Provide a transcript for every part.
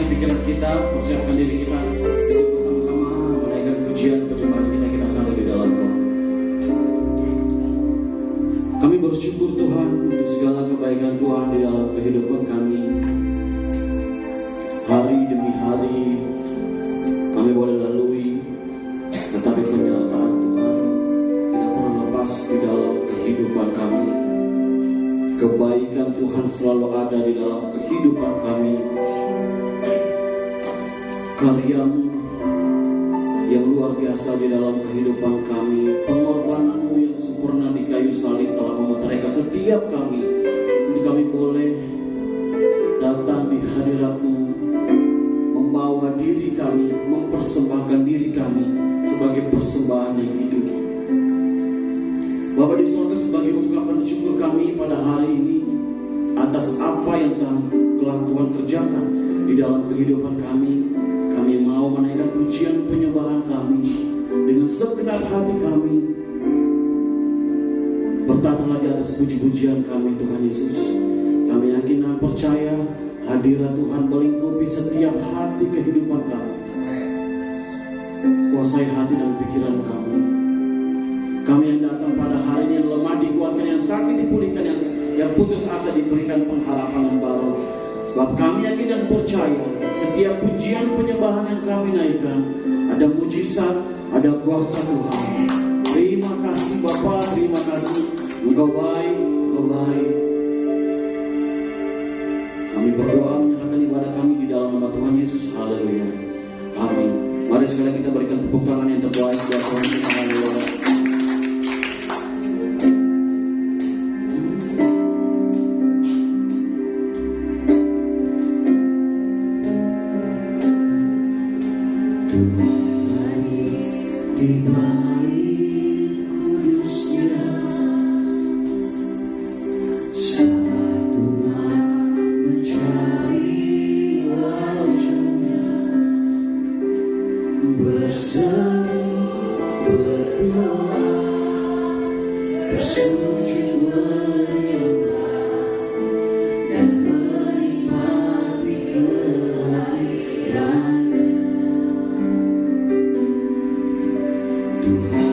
pikiran kita, persiapkan diri kita untuk bersama-sama menaikkan pujian penyembahan kita sampai di dalam Tuhan. Kami bersyukur Tuhan untuk segala kebaikan Tuhan di dalam kehidupan kami. Hari demi hari kami boleh lalui, tetapi penyertaan Tuhan tidak pernah lepas di dalam kehidupan kami. Kebaikan Tuhan selalu ada di dalam kehidupan kami. Karya-Mu yang luar biasa di dalam kehidupan kami, pengorbanan-Mu yang sempurna di kayu salib telah memeteraikan setiap kami untuk kami boleh datang di hadirat-Mu, membawa diri kami, mempersembahkan diri kami sebagai persembahan yang hidup. Bapa di surga, sebagai ungkapan syukur kami pada hari ini atas apa yang telah Tuhan kerjakan di dalam kehidupan kami, kami mau menaikkan pujian penyembahan kami dengan segenap hati kami. Bertatalah di atas puji-pujian kami Tuhan Yesus. Kami yakin dan percaya hadirat Tuhan melingkupi setiap hati kehidupan kami. Kuasai hati dan pikiran kami. Kami yang datang pada hari ini yang lemah dikuatkan, yang sakit dipulihkan, yang putus asa diberikan pengharapan yang baru. Sebab kami yakin dan percaya setiap pujian penyembahan yang kami naikkan ada mujizat, ada kuasa Tuhan. Terima kasih Bapa, terima kasih. Engkau baik, Engkau baik. Kami berdoa menyerahkan ibadah kami di dalam nama Tuhan Yesus. Haleluya. Amin. Mari sekali kita berikan tepuk tangan yang terbaik buat Tuhan kita. Haleluya. Tuhan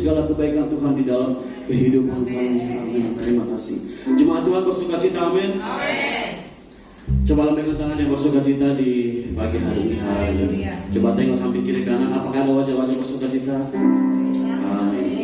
segala kebaikan Tuhan di dalam kehidupan kami. Amin. Terima kasih. Jemaat Tuhan bersukacita, amin. Coba lambaikan tangan yang bersukacita di pagi hari ini. Haleluya. Coba tengok samping kiri kanan, apakah ada wajah-wajah bersukacita? Amin.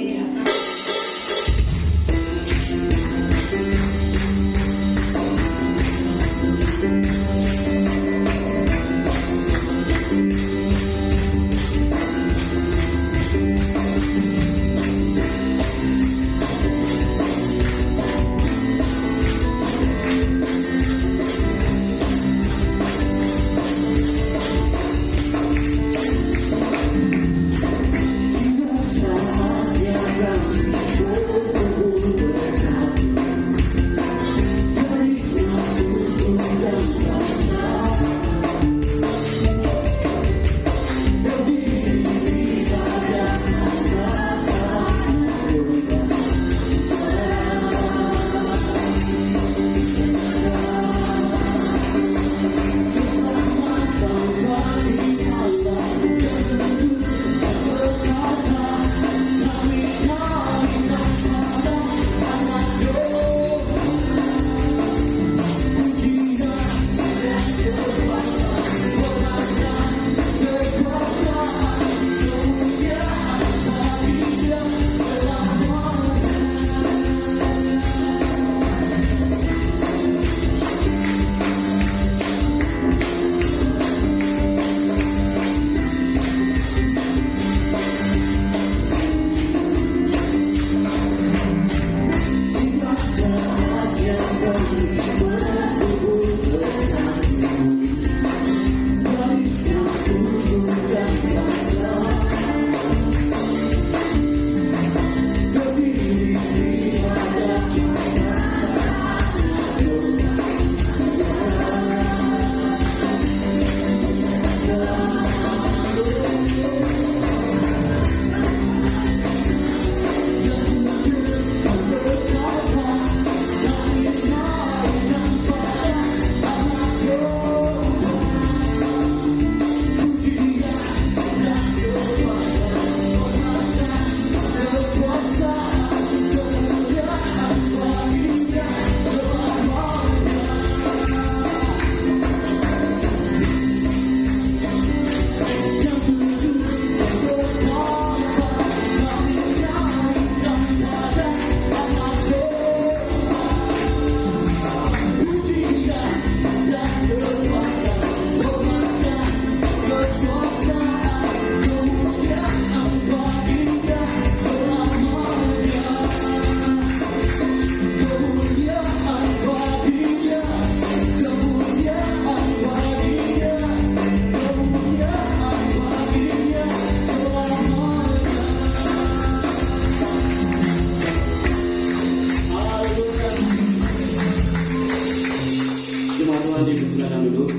silakan duduk.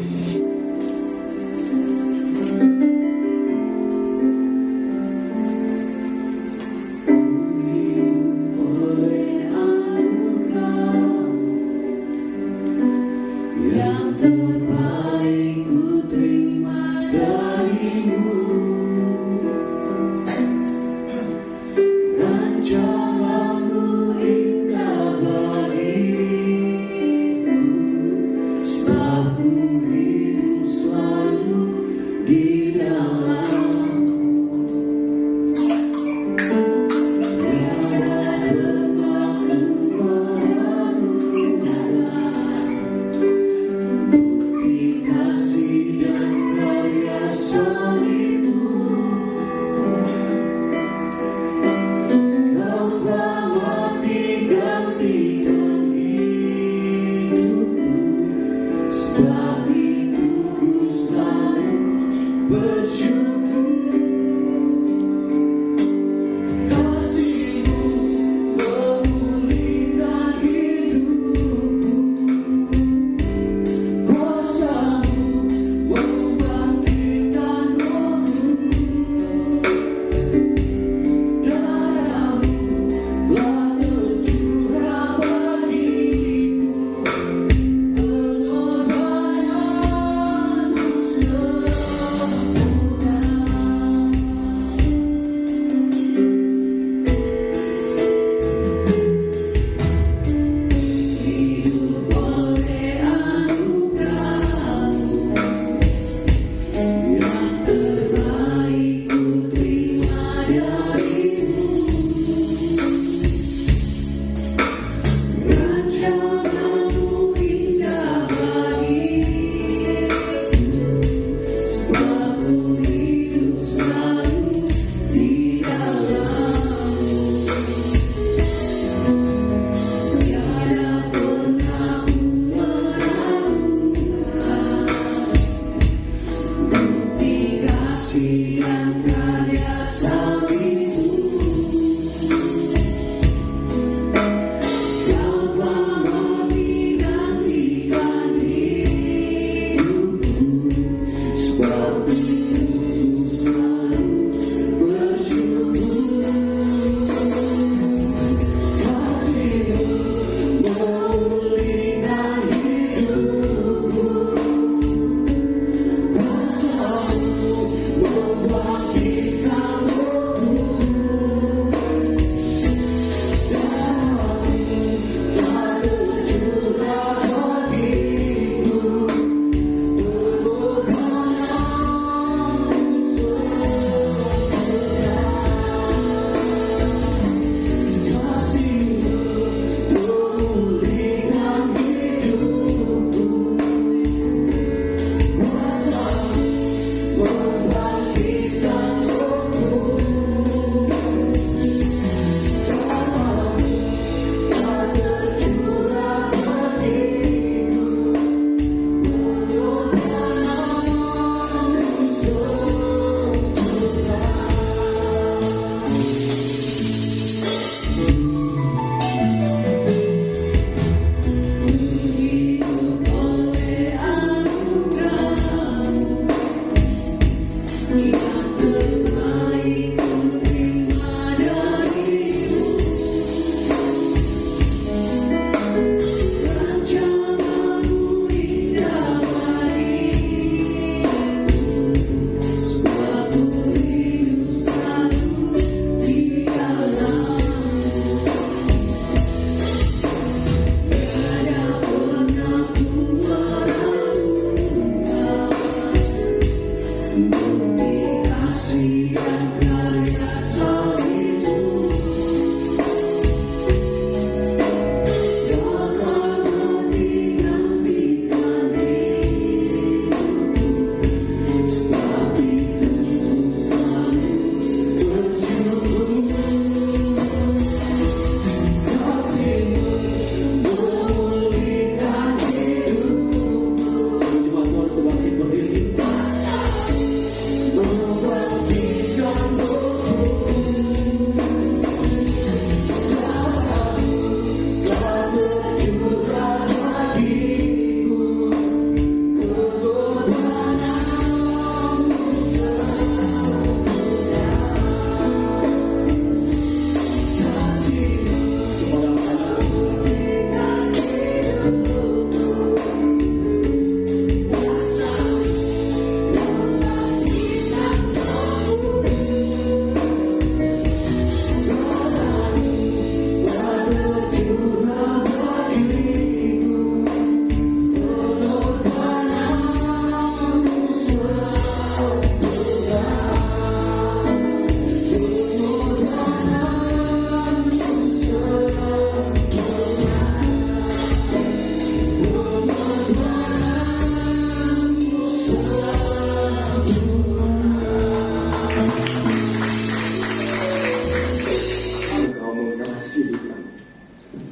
Yang terbaik ku terima darimu, rancanganmu indah bagiku, sebab ku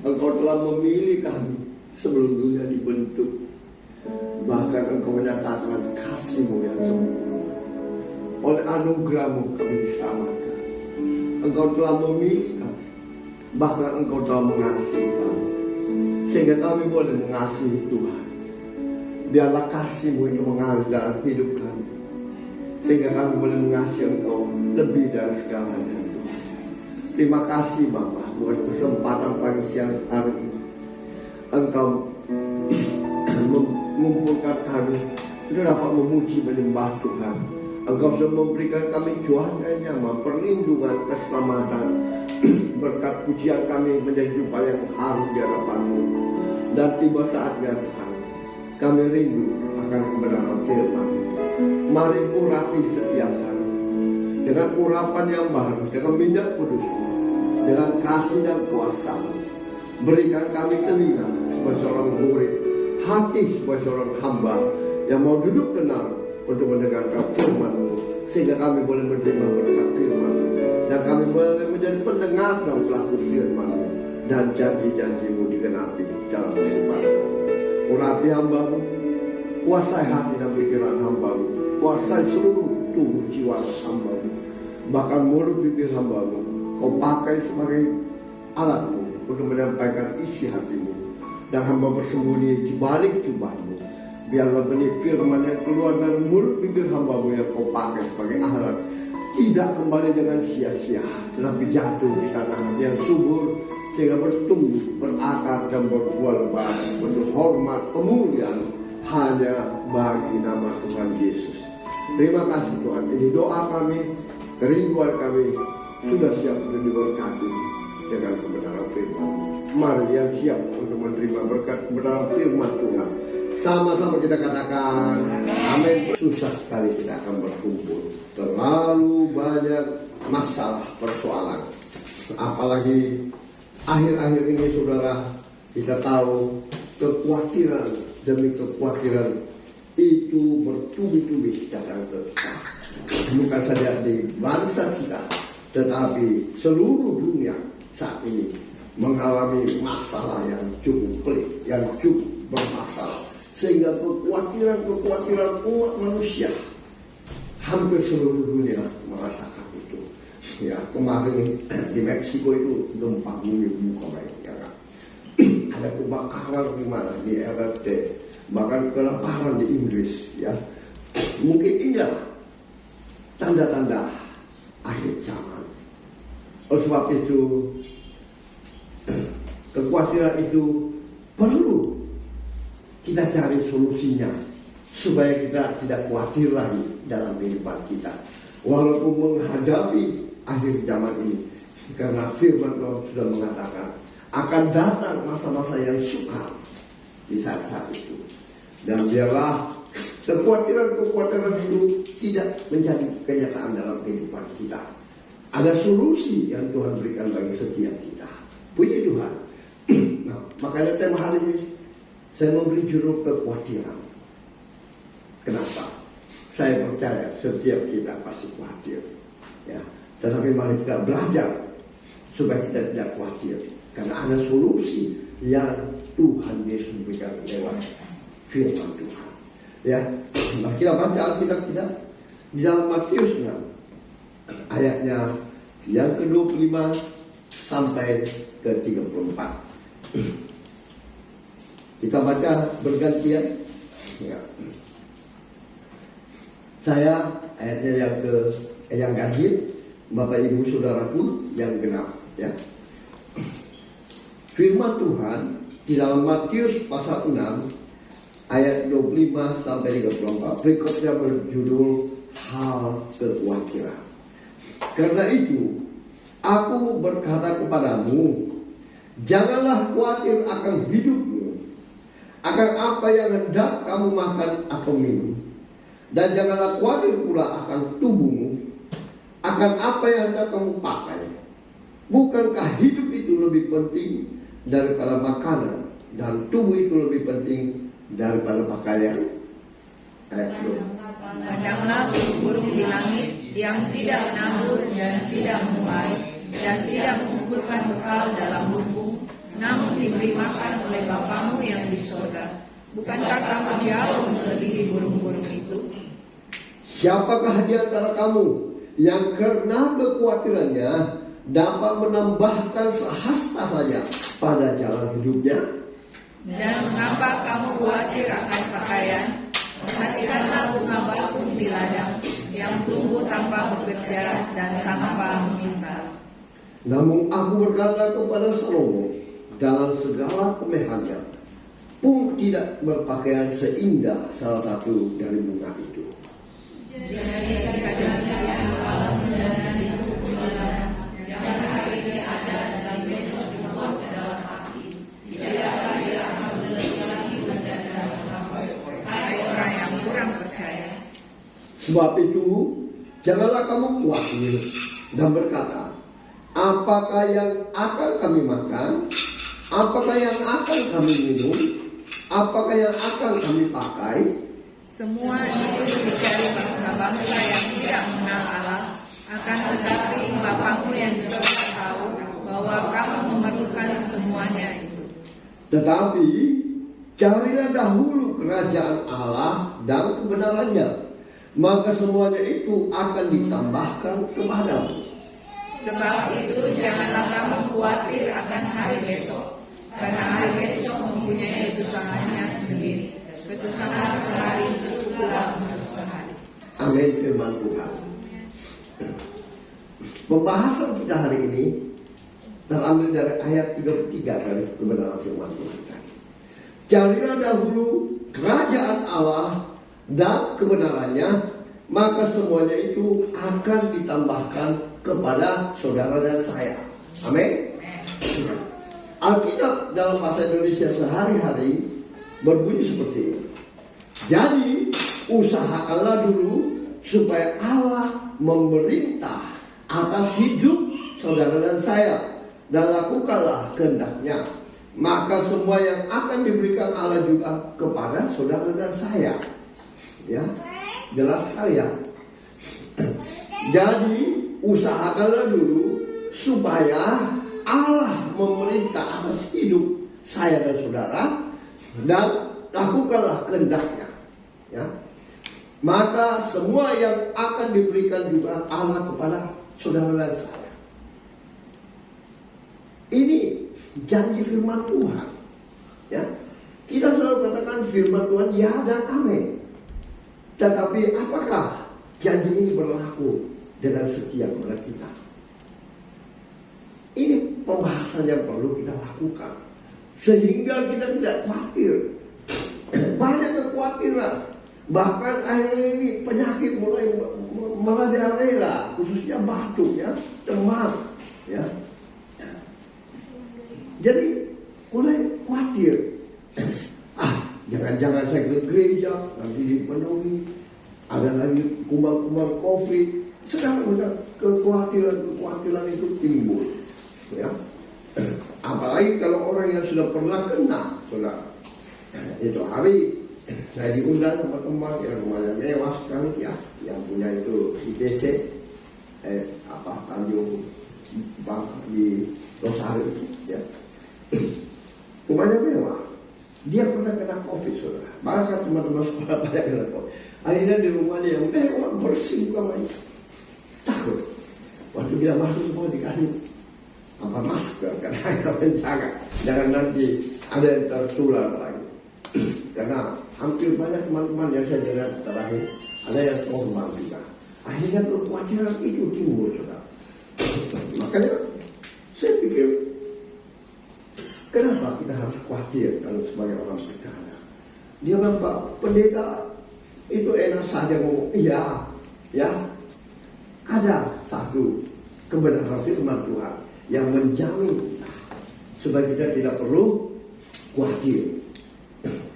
Engkau telah memilih kami sebelum dunia dibentuk. Bahkan Engkau menyatakan kasih-Mu yang sempurna. Oleh anugerah-Mu kami diselamatkan. Engkau telah memilih kami. Bahkan Engkau telah mengasihi kami. Sehingga kami boleh mengasihi Tuhan. Biarlah kasih-Mu itu mengalir dalam hidup kami. Sehingga kami boleh mengasihi Engkau lebih dari segalanya. Terima kasih Bapa buat kesempatan pagi siang hari ini. Engkau mengumpulkan kami untuk dapat memuji menyembah Tuhan. Engkau sudah memberikan kami cuaca yang nyaman, perlindungan, keselamatan. Berkat pujian kami menjadi jumpa yang harum di hadapan-Mu. Dan tiba saatnya Tuhan, kami rindu akan kebenaran firman. Mari urapi setiap hari dengan urapan yang baru, dengan minyak kudus-Mu, dengan kasih dan kuasa. Berikan kami telinga sebagai seorang murid, hati sebagai seorang hamba yang mau duduk tenang untuk mendengarkan firman-Mu, sehingga kami boleh menerima berkat firman-Mu, dan kami boleh menjadi pendengar dan pelaku firman-Mu, dan janji-janji-Mu digenapi dalam kehidupan kami. Urapi hamba-Mu, kuasai hati dan pikiran hamba-Mu, kuasai seluruh tubuh jiwa hamba-Mu, bahkan mulut bibir hamba-Mu Kau pakai sebagai alat-Mu untuk menyampaikan isi hati-Mu, dan hamba bersembunyi di balik jubah-Mu. Biarlah benih firman yang keluar dari mulut bibir hamba-Mu yang Kau pakai sebagai alat tidak kembali dengan sia-sia, tetapi jatuh di tanah yang subur, sehingga bertumbuh, berakar dan berbuah lebat untuk hormat kemuliaan hanya bagi nama Tuhan Yesus. Terima kasih Tuhan. Ini doa kami, kerinduan kami sudah siap untuk diberkati dengan kebenaran firman. Mari yang siap untuk menerima berkat kebenaran firman Tuhan, sama-sama kita katakan amin. Susah sekali kita akan berkumpul, terlalu banyak masalah persoalan. Apalagi akhir-akhir ini saudara, kita tahu kekhawatiran demi kekhawatiran itu bertubi-tubi datang ke kita. Bukan saja di bangsa kita, tetapi seluruh dunia saat ini mengalami masalah yang cukup pelik, yang cukup bermasalah, sehingga kekhawatiran umat manusia hampir seluruh dunia merasakan itu. Ya, kemarin di Meksiko itu gempa bumi buka baik, ya kan? Ada kebakaran di mana di RT, bahkan kelaparan di Inggris, ya. Mungkin inilah tanda-tanda akhir zaman. Oleh sebab itu, kekhawatiran itu perlu kita cari solusinya supaya kita tidak khawatir lagi dalam kehidupan kita, walaupun menghadapi akhir zaman ini, karena firman Tuhan sudah mengatakan akan datang masa-masa yang sukar di saat-saat itu. Dan biarlah kekhawatiran itu tidak menjadi kenyataan dalam kehidupan kita. Ada solusi yang Tuhan berikan bagi setiap kita. Puji Tuhan. Nah, makanya tema hari ini saya memberi judul kekhawatiran. Kenapa? Saya percaya setiap kita pasti khawatir, ya. Tetapi mari kita belajar supaya kita tidak khawatir, karena ada solusi yang Tuhan Yesus berikan lewat firman Tuhan. Ya, mari kita baca Alkitab kita di dalam Matius 6 ayatnya yang ke-25 sampai ke-34. Kita baca bergantian. Ya. Saya ayatnya yang ganjil, Bapak Ibu Saudaraku yang genap, ya. Firman Tuhan di dalam Matius pasal 6 ayat 25 sampai 34 berikutnya berjudul hal kekhawatiran. Karena itu aku berkata kepadamu, janganlah khawatir akan hidupmu, akan apa yang hendak kamu makan atau minum, dan janganlah khawatir pula akan tubuhmu, akan apa yang hendak kamu pakai. Bukankah hidup itu lebih penting daripada makanan, dan tubuh itu lebih penting daripada pakaian? Ayat 2. Pandanglah burung di langit yang tidak menabur dan tidak menuai dan tidak mengumpulkan bekal dalam lumbung, namun diberi makan oleh Bapamu yang di sorga. Bukankah kamu jauh melebihi burung-burung itu? Siapakah di antara kamu yang karena kekhawatirannya dapat menambahkan sehasta saja pada jalan hidupnya? Dan mengapa kamu khawatir akan pakaian? Perhatikanlah bunga bakung di ladang yang tumbuh tanpa bekerja dan tanpa meminta. Namun aku berkata kepada Salomo, dalam segala kemewahannya pun tidak berpakaian seindah salah satu dari bunga itu. Jadi jika demikian, alam dan itu pula yang hari ini ada dan besok dibuat ke dalam hati, tidakkah dia akan lebih lagi mendadak kamu, hai orang yang kurang percaya. Sebab itu janganlah kamu khawatir dan berkata, apakah yang akan kami makan? Apakah yang akan kami minum? Apakah yang akan kami pakai? Semua itu dicari bangsa-bangsa yang tidak mengenal Allah. Akan tetapi Bapamu yang di surga tahu bahwa kamu memerlukan semuanya itu. Tetapi carilah dahulu kerajaan Allah dan kebenarannya, maka semuanya itu akan ditambahkan kepadamu. Sebab itu janganlah kamu khawatir akan hari besok, karena hari besok mempunyai kesusahannya sendiri. Kesusahan sehari cukuplah untuk sehari. Amin, firman Tuhan. Pembahasan kita hari ini terambil dari ayat 33 dari kebenaran firman Tuhan tadi. Carilah dahulu kerajaan Allah dan kebenarannya, maka semuanya itu akan ditambahkan kepada saudara dan saya. Amin. Alkitab dalam bahasa Indonesia sehari-hari berbunyi seperti ini. Jadi usahakanlah dulu supaya Allah memerintah atas hidup saudara dan saya, dan lakukanlah kehendaknya, maka semua yang akan diberikan Allah juga kepada saudara dan saya. Ya, jelas sekali ya. Jadi usahakanlah dulu supaya Allah memerintah atas hidup saya dan saudara, dan lakukanlah kehendaknya. Ya, maka semua yang akan diberikan juga Allah kepada saudara dan saya. Ini janji firman Tuhan. Ya, kita selalu katakan firman Tuhan ya dan amin. Tetapi apakah janji ini berlaku dengan setia kepada kita? Ini pembahasan yang perlu kita lakukan, sehingga kita tidak khawatir. Banyak kekhawatiran, bahkan akhirnya ini penyakit mulai merajalela, khususnya batuk, ya, demam, ya. Jadi mulai khawatir. Jangan-jangan saya ke gereja nanti dipenuhi, ada lagi kuman-kuman COVID. Sedang kekhawatiran itu timbul. Ya, apalagi kalau orang yang sudah pernah kena, saudara. Itu hari saya diundang sama teman yang rumahnya mewah sekali, ya, yang punya itu ITC, Tanjung Bang di Rosario itu, ya. Rumahnya mewah. Dia pernah kena COVID, saudara. Bahkan teman-teman sekolah pada kena COVID. Akhirnya di rumahnya yang mewah, bersih bukan main. Takut. Waktu kita masuk semua dikasih masker, karena kita menjaga jangan nanti ada yang tertular lagi. Karena hampir banyak teman-teman yang saya dengar terakhir ada yang korban juga. Akhirnya kekhawatiran itu timbul, saudara. Makanya saya pikir, kenapa kita harus khawatir kalau sebagai orang percaya? Dia bilang, Pak Pendeta itu enak saja ngomong, iya, ya. Ada satu kebenaran firman Tuhan yang menjamin kita supaya kita tidak perlu khawatir,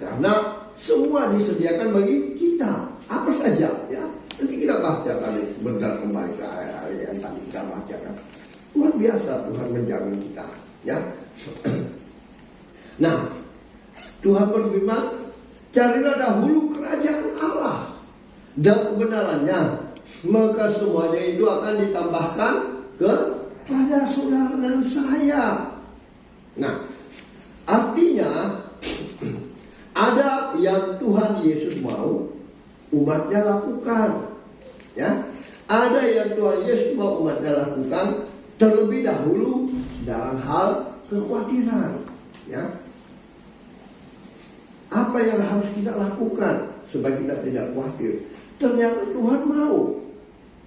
karena semua disediakan bagi kita, apa saja, ya. Nanti kita baca tadi sebentar kembali ke ayat yang tadi kita bacakan. Luar biasa Tuhan menjamin kita, ya. Nah, Tuhan berfirman, carilah dahulu kerajaan Allah dan kebenarannya, maka semuanya itu akan ditambahkan kepada saudara dan saya. Nah, Artinya ada yang Tuhan Yesus mau umatnya lakukan, ya. Ada yang Tuhan Yesus mau umatnya lakukan terlebih dahulu dalam hal kekhawatiran, ya. Apa yang harus kita lakukan supaya kita tidak khawatir? Ternyata Tuhan mau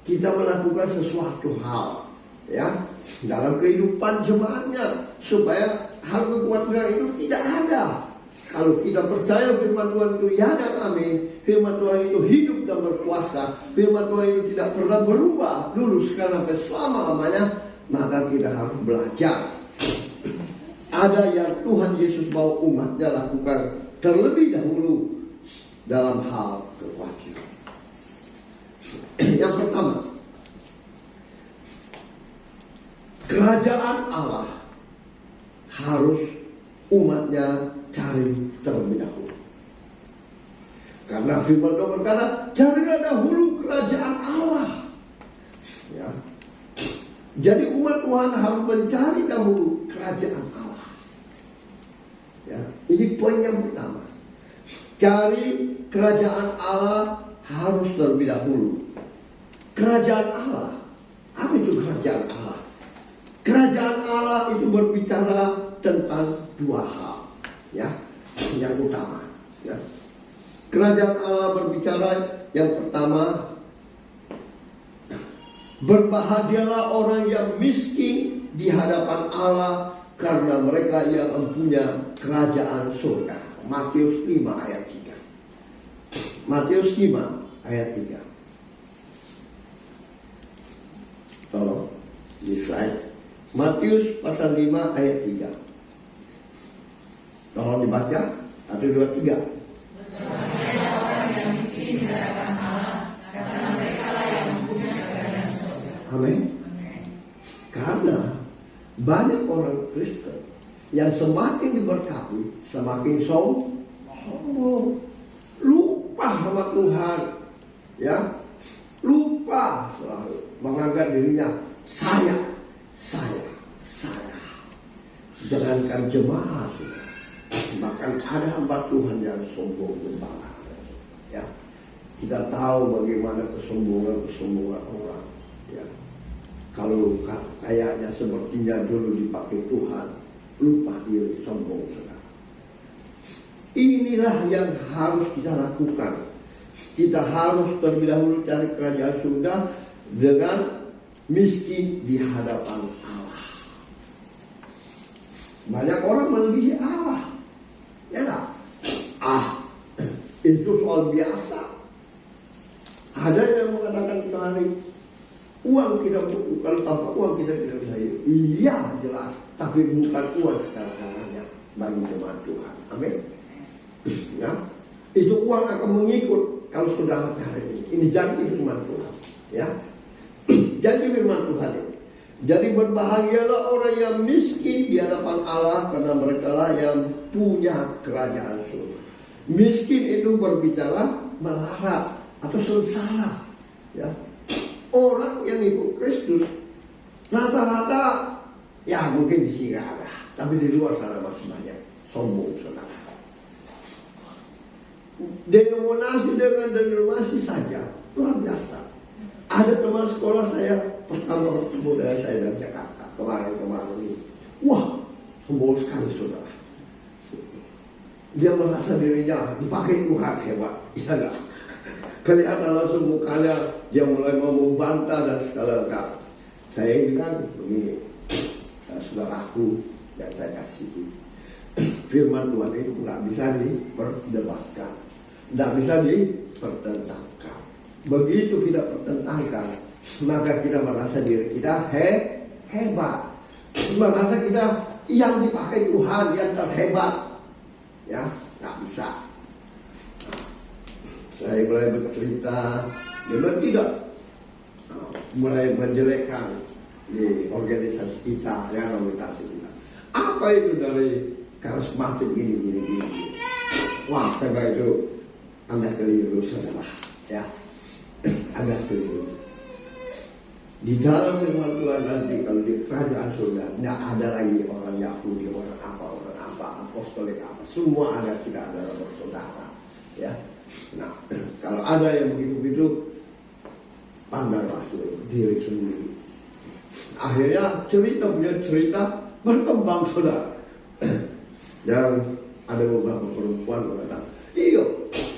kita melakukan sesuatu hal, ya, dalam kehidupan jemaatnya supaya hal kekhawatiran itu tidak ada. Kalau kita percaya firman Tuhan itu ya dan amin, firman Tuhan itu hidup dan berkuasa, firman Tuhan itu tidak pernah berubah dulu, sekarang sampai selama-lamanya, maka kita harus belajar. Ada yang Tuhan Yesus mau umatnya lakukan terlebih dahulu dalam hal kekhawatiran. Yang pertama, kerajaan Allah harus umatnya cari terlebih dahulu. Karena firman Tuhan berkata, carilah dahulu kerajaan Allah. Ya. Jadi umat Tuhan harus mencari dahulu kerajaan Allah. Ya. Ini poin yang pertama. Cari kerajaan Allah harus terlebih dahulu. Kerajaan Allah. Apa itu kerajaan Allah? Kerajaan Allah itu berbicara tentang dua hal, ya, yang utama, ya. Kerajaan Allah berbicara yang pertama, berbahagialah orang yang miskin di hadapan Allah karena mereka yang mempunyai kerajaan surga. Matius 5 ayat 3. Matius 5 ayat 3. Tolong di slide. Matius pasal 5 ayat 3. Tolong dibaca. 1, 2, 3. Berbahagialah orang yang miskin di hadapan Allah, karena mereka lah yang mempunyai kerajaan surga. Amin. Karena banyak orang Kristen yang semakin diberkati, semakin sombong, lupa sama Tuhan, ya, lupa selalu menganggap dirinya saya. Jangankan jemaah, bahkan ada hamba Tuhan yang sombong gembala. Ya, kita tahu bagaimana kesombongan orang. Ya, kalau kayaknya sepertinya dulu dipakai Tuhan, lupa diri, sombong saudara. Inilah yang harus kita lakukan. Kita harus terlebih dahulu cari kerajaan surga dengan miskin di hadapan Allah. Banyak orang melebihi Allah, ya tak? Itu soal biasa. Ada yang mengatakan tadi, uang tidak butuh, kalau tanpa uang kita tidak bisa hidup. Iya jelas, tapi bukan uang sekarang-karangnya bagi jemaat Tuhan. Amin. Ya, itu uang akan mengikut kalau sudah hari ini. Ini janji firman Tuhan. Ya, janji firman Tuhan ini. Jadi berbahagialah orang yang miskin di hadapan Allah karena mereka lah yang punya kerajaan surga. Miskin itu berbicara melarat atau sengsara. Ya. Orang yang ikut Kristus rata-rata ya mungkin di sini ada, tapi di luar sana masih banyak sombong saudara. Denominasi dengan denominasi saja luar biasa. Ada teman sekolah saya pertama bertemu dengan saya dari Jakarta kemarin ini. Wah, sombong sekali saudara. Dia merasa dirinya dipakai Tuhan hebat, ya enggak? Kelihatan langsung mukanya dia mulai mau membantah dan segala lengkap. Saya bilang begini, saudaraku yang saya kasih, firman Tuhan itu nggak bisa diperdebatkan, nggak bisa dipertentangkan. Begitu kita pertentangkan, maka kita merasa diri kita hebat, merasa kita yang dipakai Tuhan yang terhebat, ya nggak bisa. Saya mulai bercerita, memang tidak mulai menjelekkan di organisasi kita, ya organisasi kita. Apa itu dari karismatik gini. Wah, saya itu Anda keliru saudara, ya. Anda keliru. Di dalam firman Tuhan nanti kalau di kerajaan surga tidak ada lagi orang Yahudi, orang apa apostolik apa. Semua ada, tidak adalah bersaudara. Ya. Nah, kalau ada yang begitu-begitu, pandanglah diri sendiri. Akhirnya cerita punya cerita berkembang, saudara. Dan ada beberapa perempuan mengatakan, iya,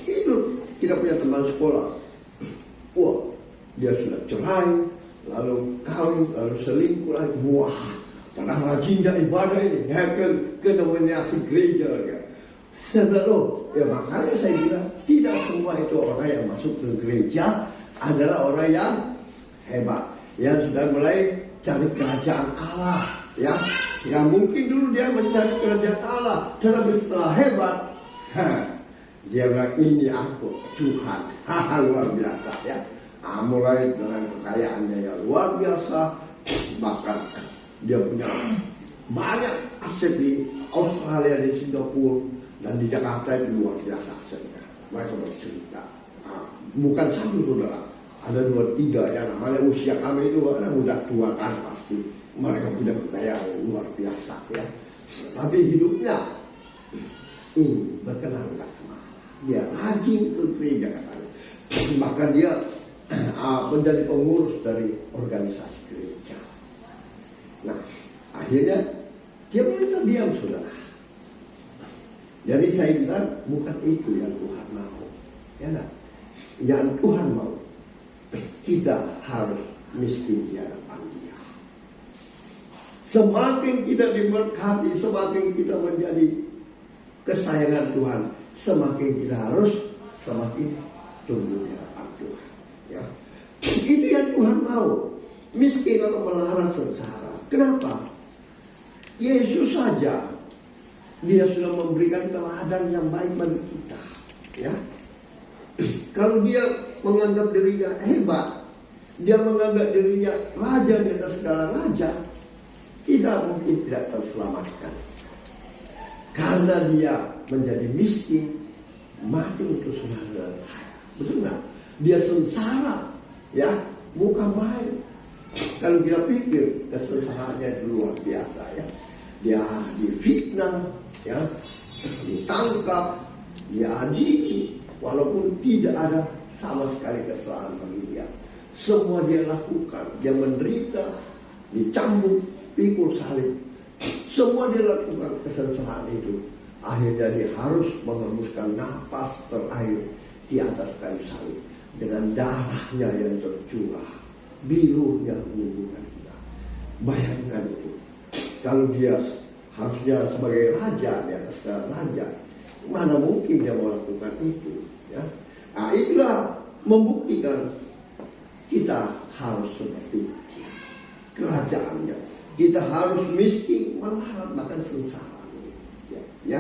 itu tidak punya teman sekolah. Wah, dia sudah cerai, lalu kawin, lalu selingkuh lagi. Wah, padahal rajinnya ibadah ini, ya, ke nominasi gereja kan. Sebelum, ya makanya saya bilang tidak semua itu orang yang masuk ke gereja adalah orang yang hebat, yang sudah mulai cari kerajaan Allah, ya. Yang mungkin dulu dia mencari kerajaan Allah, tetapi setelah hebat, dia bilang ini aku Tuhan, luar biasa, ya. Mulai dengan kekayaannya yang luar biasa, bahkan dia punya banyak aset di Australia, di Singapura, dan di Jakarta itu luar biasa asetnya. Mereka bercerita, bukan satu saudara, ada 2-3 yang namanya usia kami itu udah tua kan pasti. Mereka punya kekayaan yang luar biasa, ya. Tapi hidupnya ini berkenan sama Allah. Dia rajin ke gereja katanya. Bahkan dia menjadi pengurus dari organisasi gereja. Nah, akhirnya dia mulai terdiam, saudara. Jadi saya bilang bukan itu yang Tuhan mau, ya nak? Yang Tuhan mau kita harus miskin di hadapan Dia. Semakin kita diberkati, semakin kita menjadi kesayangan Tuhan, semakin kita harus semakin tumbuh di hadapan Tuhan. Ya, itu yang Tuhan mau. Miskin atau melarat sengsara. Kenapa? Yesus saja dia sudah memberikan teladan yang baik bagi kita. Ya, kalau dia menganggap dirinya hebat, dia menganggap dirinya raja di atas segala raja, kita mungkin tidak terselamatkan. Karena dia menjadi miskin, mati untuk saudara saya. Betul nggak? Dia sengsara, ya, bukan main. Kalau kita pikir kesensaraannya itu luar biasa, ya. Dia difitnah, ya, ditangkap, diadili, walaupun tidak ada sama sekali kesalahan bagi dia. Semua dia lakukan, dia menderita, dicambuk, pikul salib. Semua dia lakukan kesengsaraan itu. Akhirnya dia harus mengembuskan nafas terakhir di atas kayu salib dengan darahnya yang tercurah, birunya menyembuhkan kita. Bayangkan itu. Kalau dia harusnya sebagai raja di atas segala raja, mana mungkin dia melakukan itu, ya? Nah, itulah membuktikan kita harus seperti dia. Kerajaannya. Kita harus miskin, melarat, bahkan sengsara. Ya.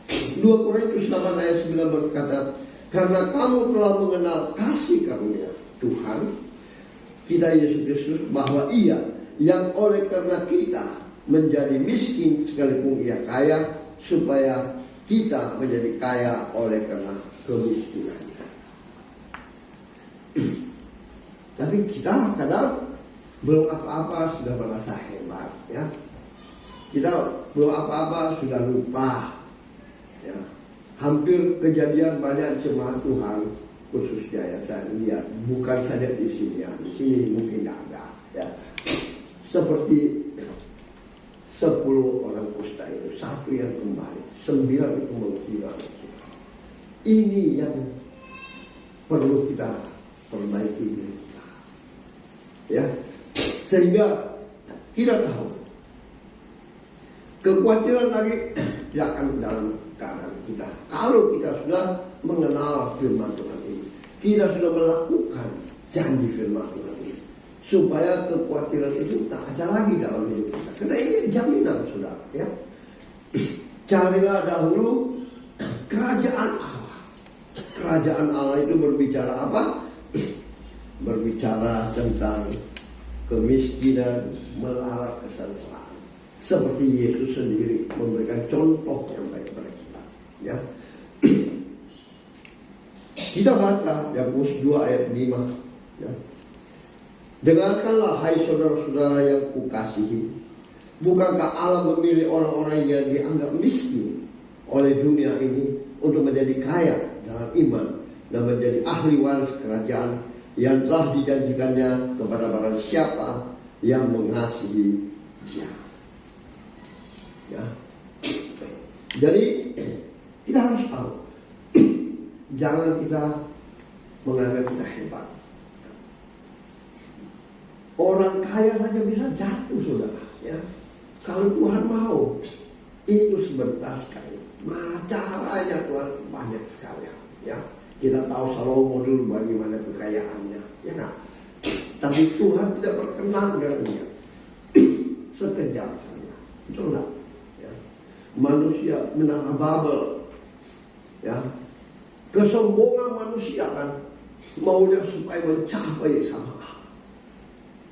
2 Korintus 8 ayat 9 berkata, karena kamu telah mengenal kasih karunia Tuhan kita Yesus Kristus, bahwa Ia yang oleh karena kita menjadi miskin sekalipun Ia kaya, supaya kita menjadi kaya oleh karena kemiskinannya. Tapi kita kadang belum apa-apa sudah merasa hebat, ya. Kita belum apa-apa sudah lupa, ya. Hampir kejadian banyak jemaat Tuhan, khususnya yang saya lihat, bukan saja di sini, ya. Di sini mungkin tidak ada, ya. Seperti 10 orang kusta itu, 1 yang kembali, 9 itu menghilang. Ini yang perlu kita perbaiki diri kita, ya. Sehingga kita tahu kekhawatiran lagi tidak akan dalam keadaan kita. Kalau kita sudah mengenal firman Tuhan ini, kita sudah melakukan janji firman Tuhan ini, supaya kekhawatiran itu tak ada lagi dalam hidup kita. Karena ini jaminan, saudara, ya. Carilah dahulu kerajaan Allah. Kerajaan Allah itu berbicara apa? Berbicara tentang kemiskinan, melarat, kesengsaraan. Seperti Yesus sendiri memberikan contoh yang baik pada kita, ya. Kita baca Yakobus 2 ayat 5, ya. Dengarkanlah hai saudara-saudara yang kukasihi, bukankah Allah memilih orang-orang yang dianggap miskin oleh dunia ini untuk menjadi kaya dalam iman dan menjadi ahli waris kerajaan yang telah dijanjikannya kepada barang siapa yang mengasihi Dia. Ya. Jadi kita harus tahu, jangan kita menganggap kita hebat. Orang kaya saja bisa jatuh, saudara. Ya. Kalau Tuhan mau, itu sebentar sekali. Caranya Tuhan banyak sekali. Ya. Kita tahu Salomo dulu bagaimana kekayaannya. Ya nggak? Tapi Tuhan tidak berkenan dengannya. Sekejap saja. Itulah. Ya. Manusia menara Babel. Ya. Kesombongan manusia kan maunya supaya mencapai sama Allah.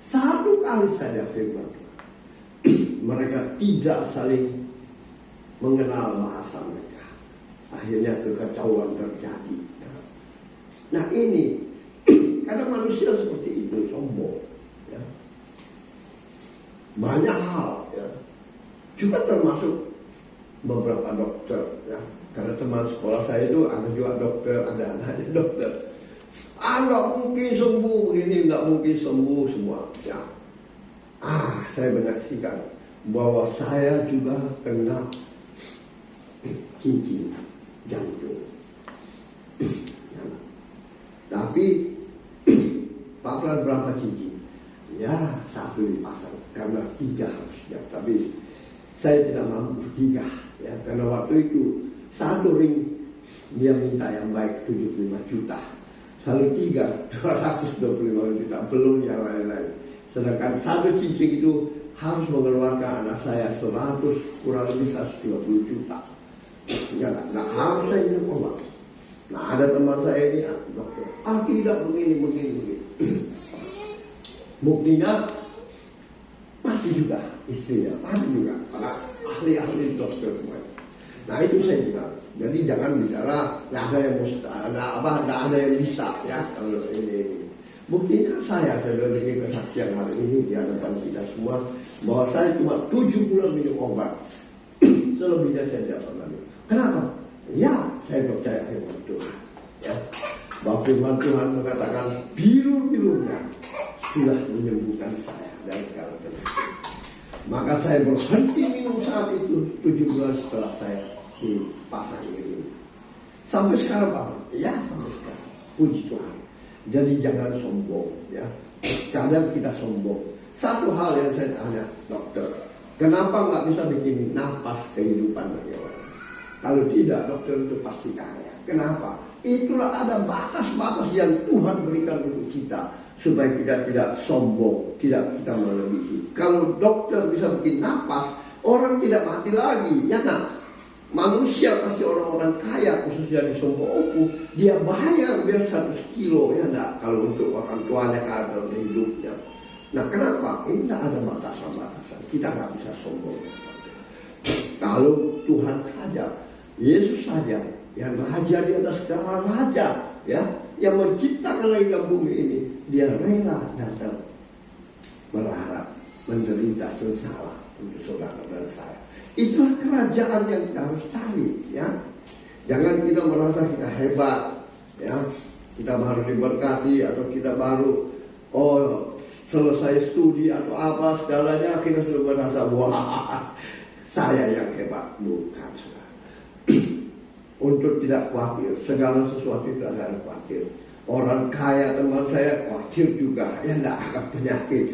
Satu kali saja firman mereka tidak saling mengenal bahasa mereka. Akhirnya kekacauan terjadi. Nah ini kadang manusia seperti itu, sombong. Ya. Banyak hal. Ya. Juga termasuk beberapa dokter. Ya. Karena teman sekolah saya itu ada juga dokter, ada anaknya dokter. Nggak mungkin sembuh begini, nggak mungkin sembuh semua. Ya. Saya menyaksikan bahwa saya juga kena cincin jantung. Ya. Tapi Pak Fran berapa cincin? Ya 1 dipasang karena 3 harusnya. Tapi saya tidak mampu 3. Ya, karena waktu itu 1 ring dia minta yang baik 75 juta. Selalu 3 225 juta, belum yang lain-lain. Sedangkan 1 cincin itu harus mengeluarkan anak saya 100 kurang lebih 120 juta. Ya, nah harus saya minum obat. Nah ada teman saya ini dokter, tidak begini. Buktinya masih juga istrinya, masih juga karena ahli-ahli dokter semuanya. Nah itu saya bilang, jadi jangan bicara nggak ada yang nggak ada yang bisa ya kalau ini. Buktinya saya memiliki kesaksian hari ini di hadapan kita semua bahwa saya cuma 7 bulan minum obat, selebihnya saya tidak pernah minum. Kenapa? Ya, saya percaya firman Tuhan. Ya. Bahwa firman Tuhan mengatakan biru-birunya sudah menyembuhkan saya dari segala penyakit. Maka saya berhenti minum saat itu 7 bulan setelah saya dipasang ini. Sampai sekarang Pak, ya sampai sekarang. Puji Tuhan. Jadi jangan sombong, ya. Kadang kita sombong. Satu hal yang saya tanya dokter, kenapa nggak bisa bikin napas kehidupan bagi orang? Kalau tidak, dokter itu pasti kaya. Kenapa? Itulah ada batas-batas yang Tuhan berikan untuk kita supaya kita tidak sombong, tidak kita melebihi. Kalau dokter bisa bikin napas, orang tidak mati lagi, ya kan? Manusia pasti orang-orang kaya khususnya di Sombo dia bayar biar 100 kilo ya enggak kalau untuk orang tuanya kadang hidupnya. Nah kenapa? Ini tidak ada batasan-batasan. Kita nggak bisa sombong. Kalau Tuhan saja, Yesus saja yang raja di atas segala raja, ya, yang menciptakan langit dan bumi ini, dia rela datang melarat, menderita sengsara untuk saudara dan saya. Itulah kerajaan yang kita harus cari, ya. Jangan kita merasa kita hebat, ya. Kita baru diberkati atau kita baru selesai studi atau apa segalanya kita sudah merasa wah saya yang hebat. Bukan, saudara. Untuk tidak khawatir, segala sesuatu itu ada khawatir. Orang kaya teman saya khawatir juga, ya tidak akan penyakit.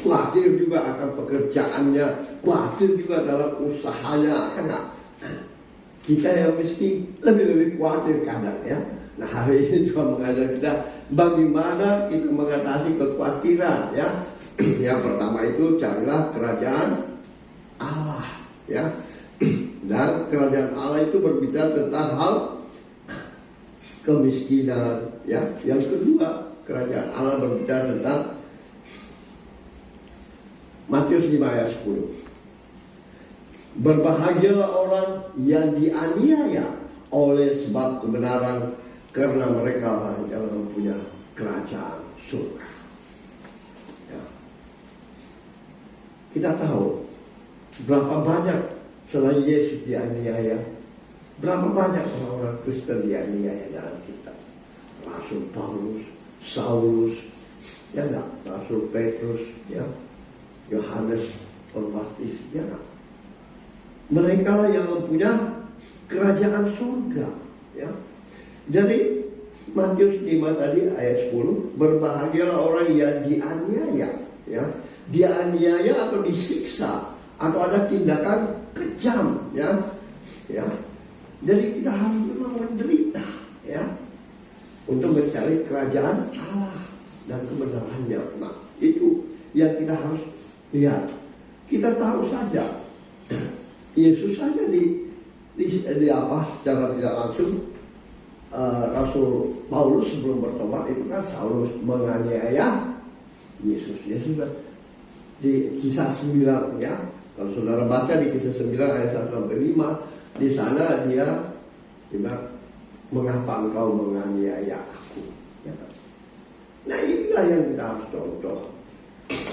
Khawatir juga akan pekerjaannya, khawatir juga dalam usahanya, kan? Kita yang miskin lebih khawatir kadang, ya. Nah hari ini juga mengajar kita bagaimana kita mengatasi kekhawatiran, ya. Yang pertama itu carilah kerajaan Allah, ya. Dan kerajaan Allah itu berbicara tentang hal kemiskinan, ya. Yang kedua, kerajaan Allah berbicara tentang Matius 5 ayat 10. Berbahagialah orang yang dianiaya oleh sebab kebenaran, karena mereka lah yang mempunyai kerajaan surga. Ya. Kita tahu berapa banyak selain Yesus dianiaya Berapa banyak orang-orang Kristen dianiaya dalam kitab. Rasul Paulus, Saulus, ya enggak? Rasul Petrus, ya, Yohanes Pembaptis, ya enggak? Mereka lah yang mempunyai kerajaan surga, ya. Jadi Matius 5 tadi ayat 10, berbahagialah orang yang dianiaya, ya. Dianiaya atau disiksa atau ada tindakan kejam, ya. Ya. Jadi kita harus memang menderita, ya, untuk mencari kerajaan Allah dan kebenarannya. Nah, itu yang kita harus lihat. Kita tahu saja Yesus saja di apa secara tidak langsung Rasul Paulus sebelum bertobat itu kan Saulus menganiaya Yesus. Yesus di kisah 9, ya. Kalau saudara baca di kisah 9 ayat 1 sampai 5, di sana dia mengapa engkau menganiaya aku? Ya. Nah, inilah yang kita harus contoh.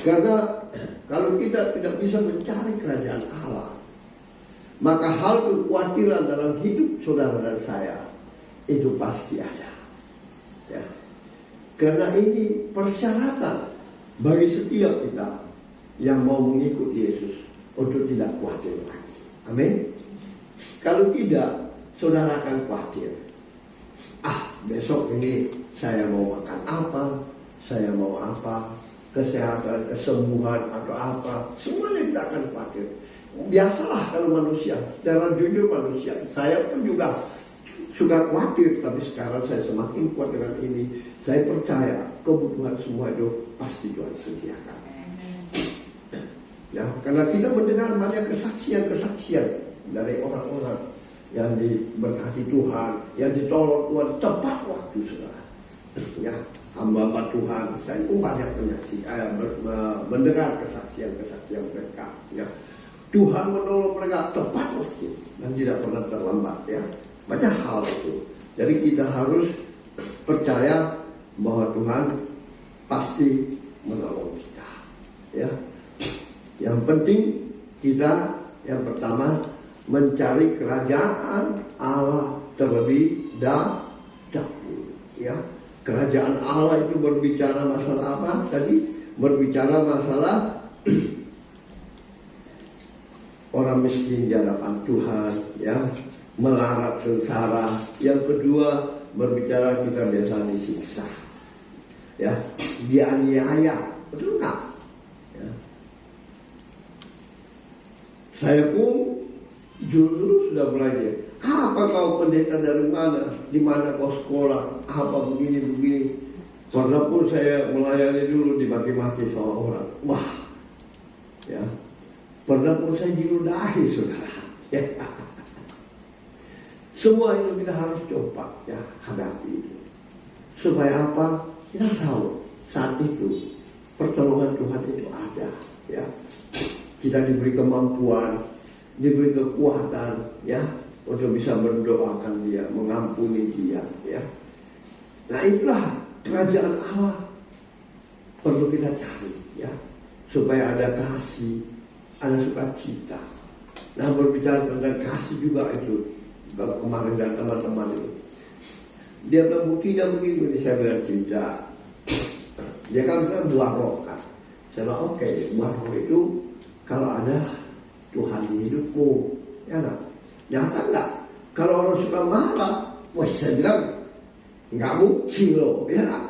Karena kalau kita tidak bisa mencari kerajaan Allah, maka hal kekhawatiran dalam hidup saudara dan saya itu pasti ada, ya. Karena ini persyaratan bagi setiap kita yang mau mengikuti Yesus untuk tidak khawatir lagi. Amin. Kalau tidak, saudara akan khawatir. Besok ini saya mau makan apa, saya mau apa, kesehatan, kesembuhan atau apa, semuanya kita akan khawatir. Biasalah kalau manusia, secara jujur manusia. Saya pun juga suka khawatir, tapi sekarang saya semakin kuat dengan ini. Saya percaya kebutuhan semua itu pasti Tuhan sediakan. Ya, karena kita mendengar banyak kesaksian-kesaksian dari orang-orang yang diberkati Tuhan, yang ditolong Tuhan tepat waktu, saudara. Ya, hamba-hamba Tuhan, saya pun banyak menyaksikan, mendengar kesaksian-kesaksian mereka. Ya. Tuhan menolong mereka tepat waktu dan tidak pernah terlambat, ya. Banyak hal itu. Jadi kita harus percaya bahwa Tuhan pasti menolong kita, ya. Yang penting kita yang pertama mencari kerajaan Allah terlebih dahulu, ya. Kerajaan Allah itu berbicara masalah apa? Tadi berbicara masalah orang miskin di hadapan Tuhan, ya, melarat sengsara. Yang kedua berbicara kita biasa disiksa, ya, dianiaya, betul nggak? Ya. Saya pun dulu sudah belajar. Apa kau pendeta dari mana? Di mana kau sekolah? Apa begini? Karena pun saya melayani dulu dimaki-maki sama orang. Wah, ya. Pernah pun saya diludahi, saudara. Ya. Semua itu kita harus coba, ya, hadapi itu. Supaya apa? Kita tahu saat itu pertolongan Tuhan itu ada, ya. Kita diberi kemampuan, diberi kekuatan, ya, untuk bisa mendoakan dia, mengampuni dia, ya. Nah, itulah kerajaan Allah perlu kita cari, ya, supaya ada kasih, ada sukacita. Nah, berbicara tentang kasih juga itu, kalau kemarin dan teman-teman itu, dia membuktikan begini, saya bilang tidak. Dia kan bilang buah roh kan. Saya bilang oke, buah roh itu kalau ada Tuhan di hidupmu, ya kan? Nyata enggak? Kalau orang suka marah, wah, saya bilang nggak mungkin loh, ya kan?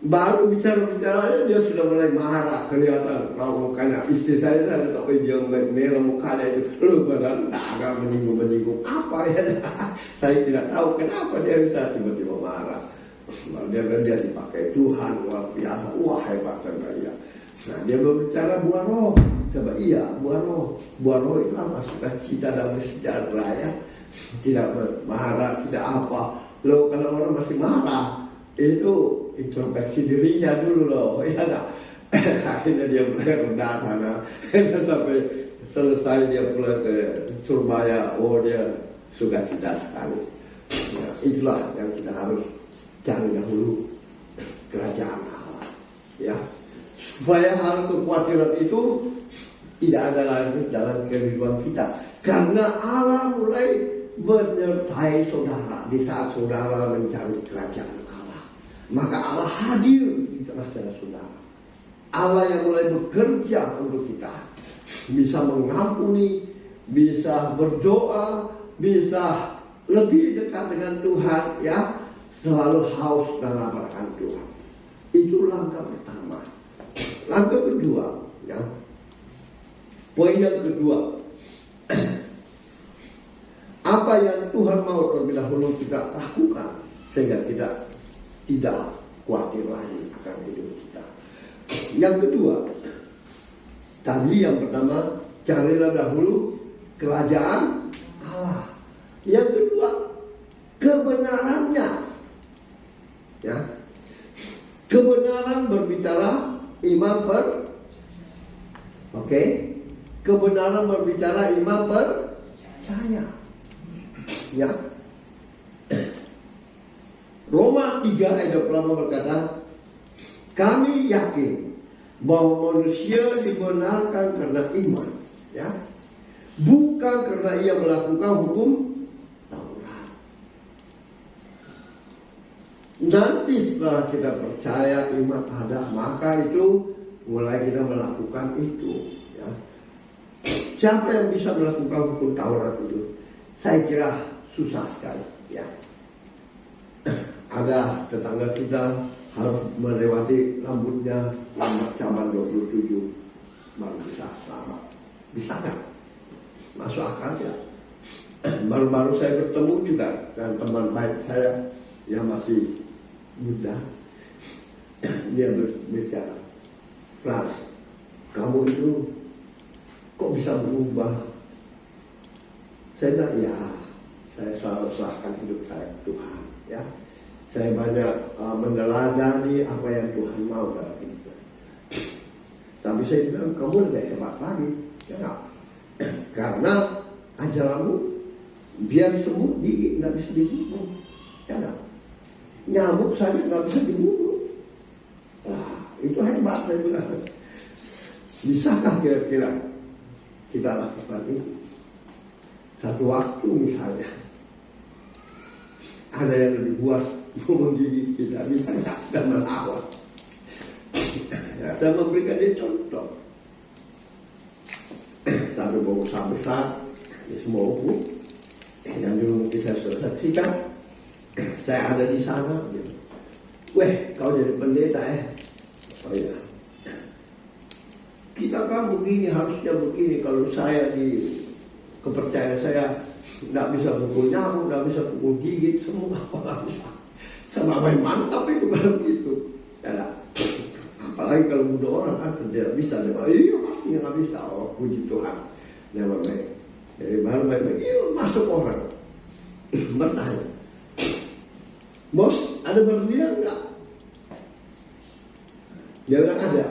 Baru bicara-bicaranya dia sudah mulai marah, kelihatan raut mukanya. Istri saya ada tak dia merah mukanya itu, lu padahal tak ada menyinggung apa ya? Saya tidak tahu kenapa dia bisa tiba-tiba marah. Dia dipakai Tuhan luar biasa, wah hebat kan dia. Nah, dia berbicara buah roh. Coba iya, buah roh itu apa? Sukacita dan sejahtera, ya. Tidak marah, tidak apa. Loh, kalau orang masih marah, itu introspeksi dirinya dulu loh, ya enggak? Akhirnya dia mulai rendah sana, sampai selesai dia pulang ke Surabaya, oh dia sukacita sekali. Ya, itulah yang kita harus cari dahulu, kerajaan Allah, ya. Supaya hal kekhawatiran itu tidak ada lagi dalam kehidupan kita, karena Allah mulai menyertai saudara di saat saudara mencari kerajaan Allah. Maka Allah hadir di tengah-tengah saudara. Allah yang mulai bekerja untuk kita, bisa mengampuni, bisa berdoa, bisa lebih dekat dengan Tuhan, ya, selalu haus dan lapar akan Tuhan. Itu langkah pertama. Langkah kedua, ya, poin yang kedua, apa yang Tuhan mau terlebih dahulu kita lakukan sehingga kita tidak khawatir lagi akan hidup kita. Yang kedua, tadi yang pertama, carilah dahulu kerajaan Allah. Yang kedua, kebenarannya. Ya. Kebenaran berbicara iman kebenaran berbicara iman percaya. Ya. Roma 3 ayat 28 berkata, kami yakin bahwa manusia dibenarkan karena iman, ya, bukan karena ia melakukan hukum Taurat. Nanti setelah kita percaya iman ada, maka itu mulai kita melakukan itu, ya. Siapa yang bisa melakukan hukum Taurat itu? Saya kira susah sekali, ya. Ada tetangga kita harus melewati rambutnya lambat cabang 27 baru bisa selamat. Bisa kan? Masuk akal ya. Baru-baru saya bertemu juga dengan teman baik saya yang masih muda. Dia berbicara, Frans, kamu itu kok bisa berubah? Saya bilang, ya, saya selalu serahkan hidup saya ke Tuhan, ya. Saya banyak meneladani apa yang Tuhan mau dalam hidup saya. Tapi saya bilang, kamu lebih hebat lagi, ya. Karena ajaranmu biar semut gigi nggak bisa dibunuh, ya. Nyamuk saja nggak bisa dibunuh. Nah, itu hebat, saya bilang. Bisakah kira-kira kita lakukan itu? Satu waktu misalnya ada yang lebih buas menggigit kita, bisa nggak kita melawan? Ya, saya memberikan dia contoh. Satu bangsa besar, ini semua hukum yang dulu mungkin saya sudah saksikan. Saya ada di sana, gitu. Weh, kau jadi pendeta ya? Oh iya. Kita kan begini, harusnya begini. Kalau saya di kepercayaan saya tidak bisa pukul nyamuk, tidak bisa pukul gigit, semua orang bisa. Sama main mantap itu kalau begitu. Ya, apalagi kalau muda orang kan tidak bisa. Iya pasti nggak bisa. Oh puji Tuhan. Ya baik. Jadi baru baik. Iya masuk orang. Bertanya, bos ada berlian nggak? Dia bilang ada.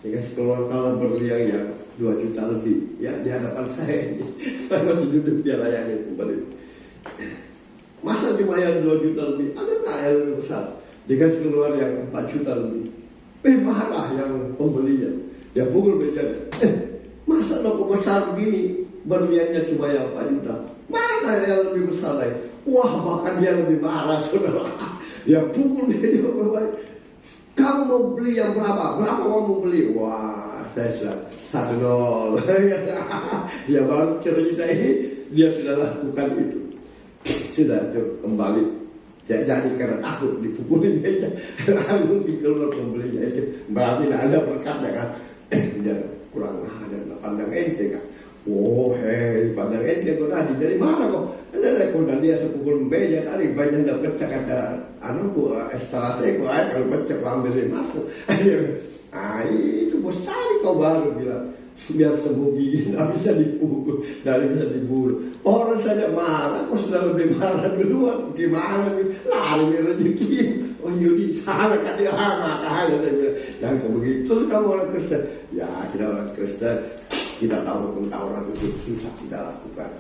Dikasih keluar kalau berlian yang 2 juta lebih, ya di hadapan saya ini. Masih duduk dia layani kembali. Masa cuma yang 2 juta lebih? Ada nggak yang lebih besar? Dikasih keluar yang 4 juta lebih. Marah yang pembelinya. Dia pukul mejanya. Masa toko besar begini berliannya cuma yang 4 juta? Mana yang lebih besar lagi? Wah, bahkan dia lebih marah, saudara. Dia pukul dia bawah. Kamu mau beli yang berapa? Berapa kamu mau beli? Wah, saya sudah 1-0. Ya baru cerita ini dia sudah lakukan itu. Sudah itu kembali. Jadi karena takut dipukulin aja. Lalu keluar pembelinya itu. Berarti tidak ada berkatnya kan. Dia kurang ada pandang ente kan. Oh hei, pandang ente kok tadi dari mana kok? Ada kok dia sepukul meja tadi banyak dapat kata anakku estalase kok kalau pecah ambil masuk. Itu bos tadi kau baru bilang biar sembuh gigi nggak bisa dipukul, nggak bisa dibunuh. Orang saja marah, kok sudah lebih marah duluan. Gimana nih? Lari rezeki. Oh Yudi salah kata makanya saja. Jangan begitu. Terus kamu orang Kristen? Ya kita orang Kristen. Kita tahu hukum Taurat itu susah kita lakukan.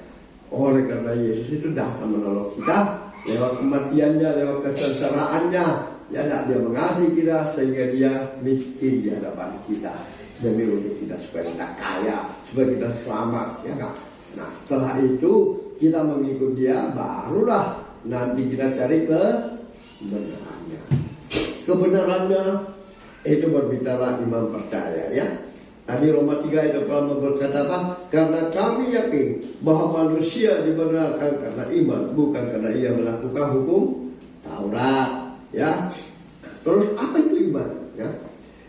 Oleh karena Yesus itu datang menolong kita lewat kematiannya, lewat kesengsaraannya. Ya, dia mengasihi kita sehingga dia miskin di hadapan kita demi untuk kita supaya kita kaya, supaya kita selamat, ya kan? Nah setelah itu kita mengikut dia, barulah nanti kita cari kebenarannya. Kebenarannya itu berbicara iman percaya, ya. Tadi Roma 3 ayat 20 berkata apa? Karena kami yakin bahwa manusia dibenarkan karena iman, bukan karena ia melakukan hukum Taurat, ya. Terus apa itu iman, ya?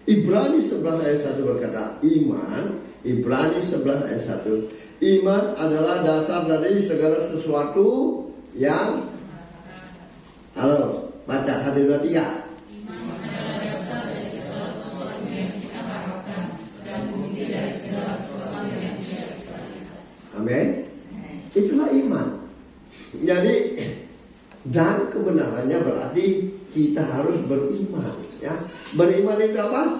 Ibrani 11 ayat 1 berkata iman. Ibrani 11 ayat 1, iman adalah dasar dari segala sesuatu yang, halo, baca 1, 2, 3. Iman adalah dasar dari segala sesuatu yang kita harapkan dan bukti dari segala sesuatu yang tidak kita lihat. Amin. Itulah iman. Jadi dan kebenarannya berarti kita harus beriman, ya. Beriman itu apa?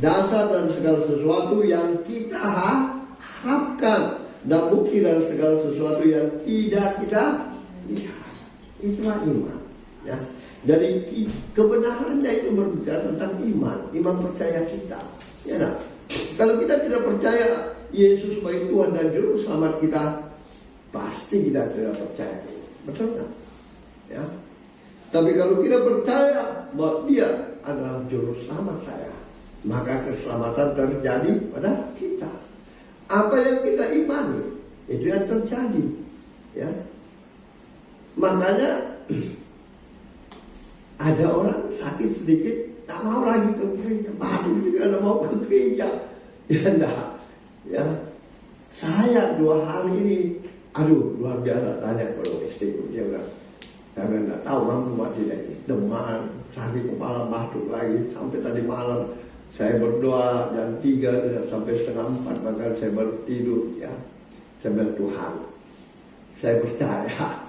Dasar dan segala sesuatu yang kita harapkan dan bukti dari segala sesuatu yang tidak kita lihat. Itulah iman, ya. Jadi kebenarannya itu berbicara tentang iman, iman percaya kita, ya. Nah, kalau kita tidak percaya Yesus sebagai Tuhan dan Juru Selamat kita, pasti kita tidak percaya, betul nggak? Ya. Tapi kalau kita percaya bahwa Dia adalah Juru Selamat saya, maka keselamatan terjadi pada kita. Apa yang kita imani, itu yang terjadi, ya. Makanya ada orang sakit sedikit, tak mau lagi ke gereja, baru juga tak mau ke gereja, ya enggak, ya. Saya 2 hari ini, aduh luar biasa, tanya kalau istriku, dia bilang, saya enggak tahu mampu mati lagi, demam, sakit kepala, batuk lagi, sampai tadi malam. Saya berdoa jam 3 sampai setengah 4, bahkan saya baru tidur, ya. Saya bilang, Tuhan, saya percaya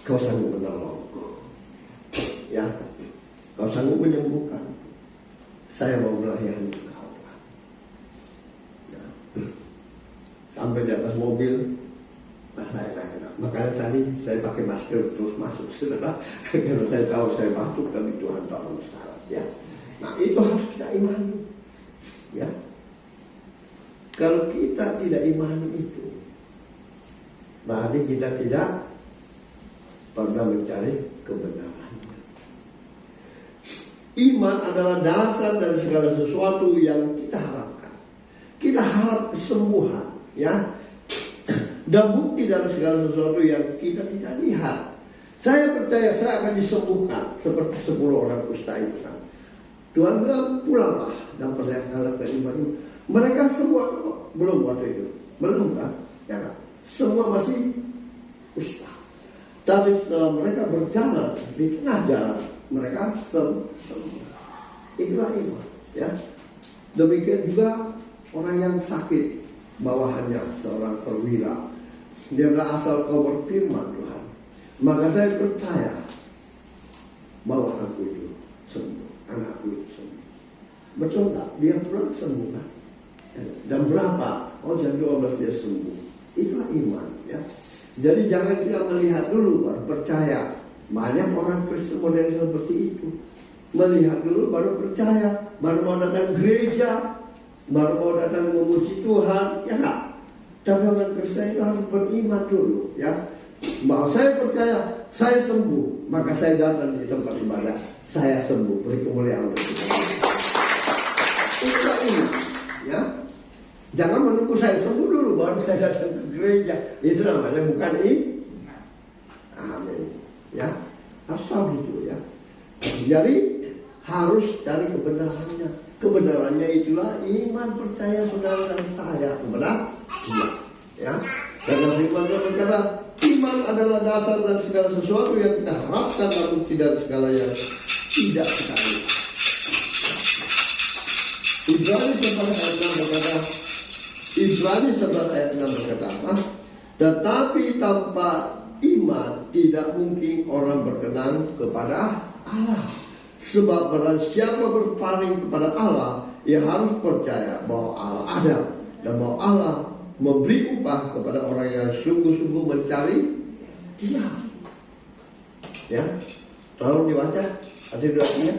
Kau sanggup menolongku, ya. Kau sanggup menyembuhkan. Saya mau melayani Kau, ya. Sampai di atas mobil, makanya tadi saya pakai masker terus masuk, saudara, karena saya tahu saya batuk, tapi Tuhan tolong saya, ya. Nah, itu harus kita imani, ya. Kalau kita tidak imani itu, berarti kita tidak pernah mencari kebenaran. Iman adalah dasar dari segala sesuatu yang kita harapkan. Kita harap kesembuhan, ya. Dan bukti dari segala sesuatu yang kita tidak lihat. Saya percaya saya akan disembuhkan seperti 10 orang kusta itu. Tuhan bilang, pulanglah dan perlihatkanlah keimanan. Mereka semua belum waktu itu, belum kan? Ya kan? Semua masih kusta. Tapi setelah mereka berjalan di tengah jalan, mereka sembuh. Itulah iman, ya. Demikian juga orang yang sakit, bawahannya seorang perwira. Dia bilang, asal Kau berfirman Tuhan, maka saya percaya bahwa aku itu sembuh, anakku itu sembuh. Betul tak? Dia pulang sembuh kan? Dan berapa? Oh, jam 12 dia sembuh. Itulah iman, ya. Jadi jangan kita melihat dulu baru percaya. Banyak orang Kristen modern seperti itu. Melihat dulu baru percaya, baru mau datang gereja, baru mau datang memuji Tuhan, ya enggak? Tapi orang Kristen itu harus beriman dulu, ya. Bahwa saya percaya, saya sembuh, maka saya datang di tempat ibadah, saya sembuh, beri kemuliaan untuk Tuhan. Itulah iman, ya. Jangan menunggu saya sembuh dulu baru saya datang ke gereja. Itu namanya bukan iman. Amin. Ya, harus tahu gitu, ya. Jadi harus cari kebenarannya. Kebenarannya itulah iman percaya saudara dan saya. Benar? Iya. Ya. Karena firman Tuhan berkata, iman adalah dasar dan segala sesuatu yang kita harapkan dan bukti dari segala yang tidak kita lihat. Ibrani 11 ayat 6 berkata, Ibrani 11 ayat 6 berkata apa? Tetapi tanpa iman tidak mungkin orang berkenan kepada Allah. Sebab barang siapa berpaling kepada Allah, ia harus percaya bahwa Allah ada dan bahwa Allah memberi upah kepada orang yang sungguh-sungguh mencari Dia. Ya, tolong dibaca. Ada doanya.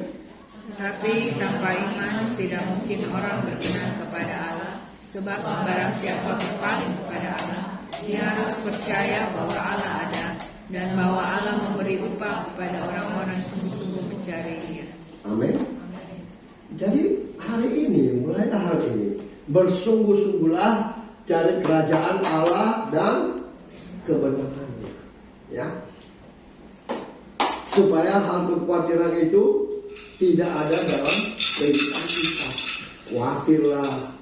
Tapi tanpa iman tidak mungkin orang berkenan kepada Allah. Sebab barang siapa berpaling kepada Allah, Dia harus percaya bahwa Allah ada dan bahwa Allah memberi upah kepada orang-orang yang sungguh-sungguh mencari Dia. Amin. Jadi hari ini, mulailah hari ini, bersungguh-sungguhlah cari kerajaan Allah dan kebenarannya, ya. Supaya hal kekhawatiran itu tidak ada dalam kehidupan kita. Khawatirlah,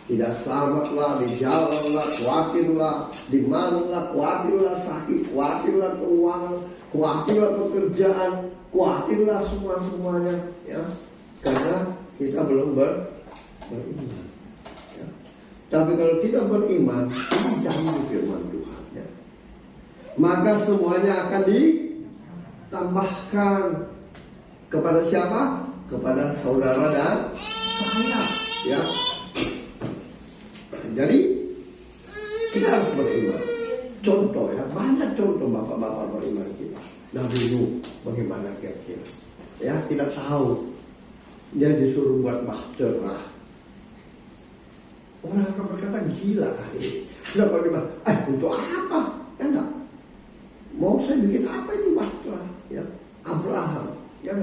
tidak selamatlah, di jalanlah, khawatirlah, di manalah, khawatirlah sakit, khawatirlah keuangan, khawatirlah pekerjaan, khawatirlah semuanya, ya. Karena kita belum beriman. Ya. Tapi kalau kita beriman, ini jangan firman Tuhan, ya. Maka semuanya akan ditambahkan kepada siapa? Kepada saudara dan saya, ya. Jadi kita harus beriman. Contoh, ya, banyak contoh bapak-bapak beriman kita. Nabi Nuh bagaimana kira-kira? Ya, kita tahu dia disuruh buat bahtera. Orang akan berkata gila kali. Ada bagaimana? Untuk apa? Enggak. Mau saya bikin apa itu bahtera? Ya, Abraham. Ya,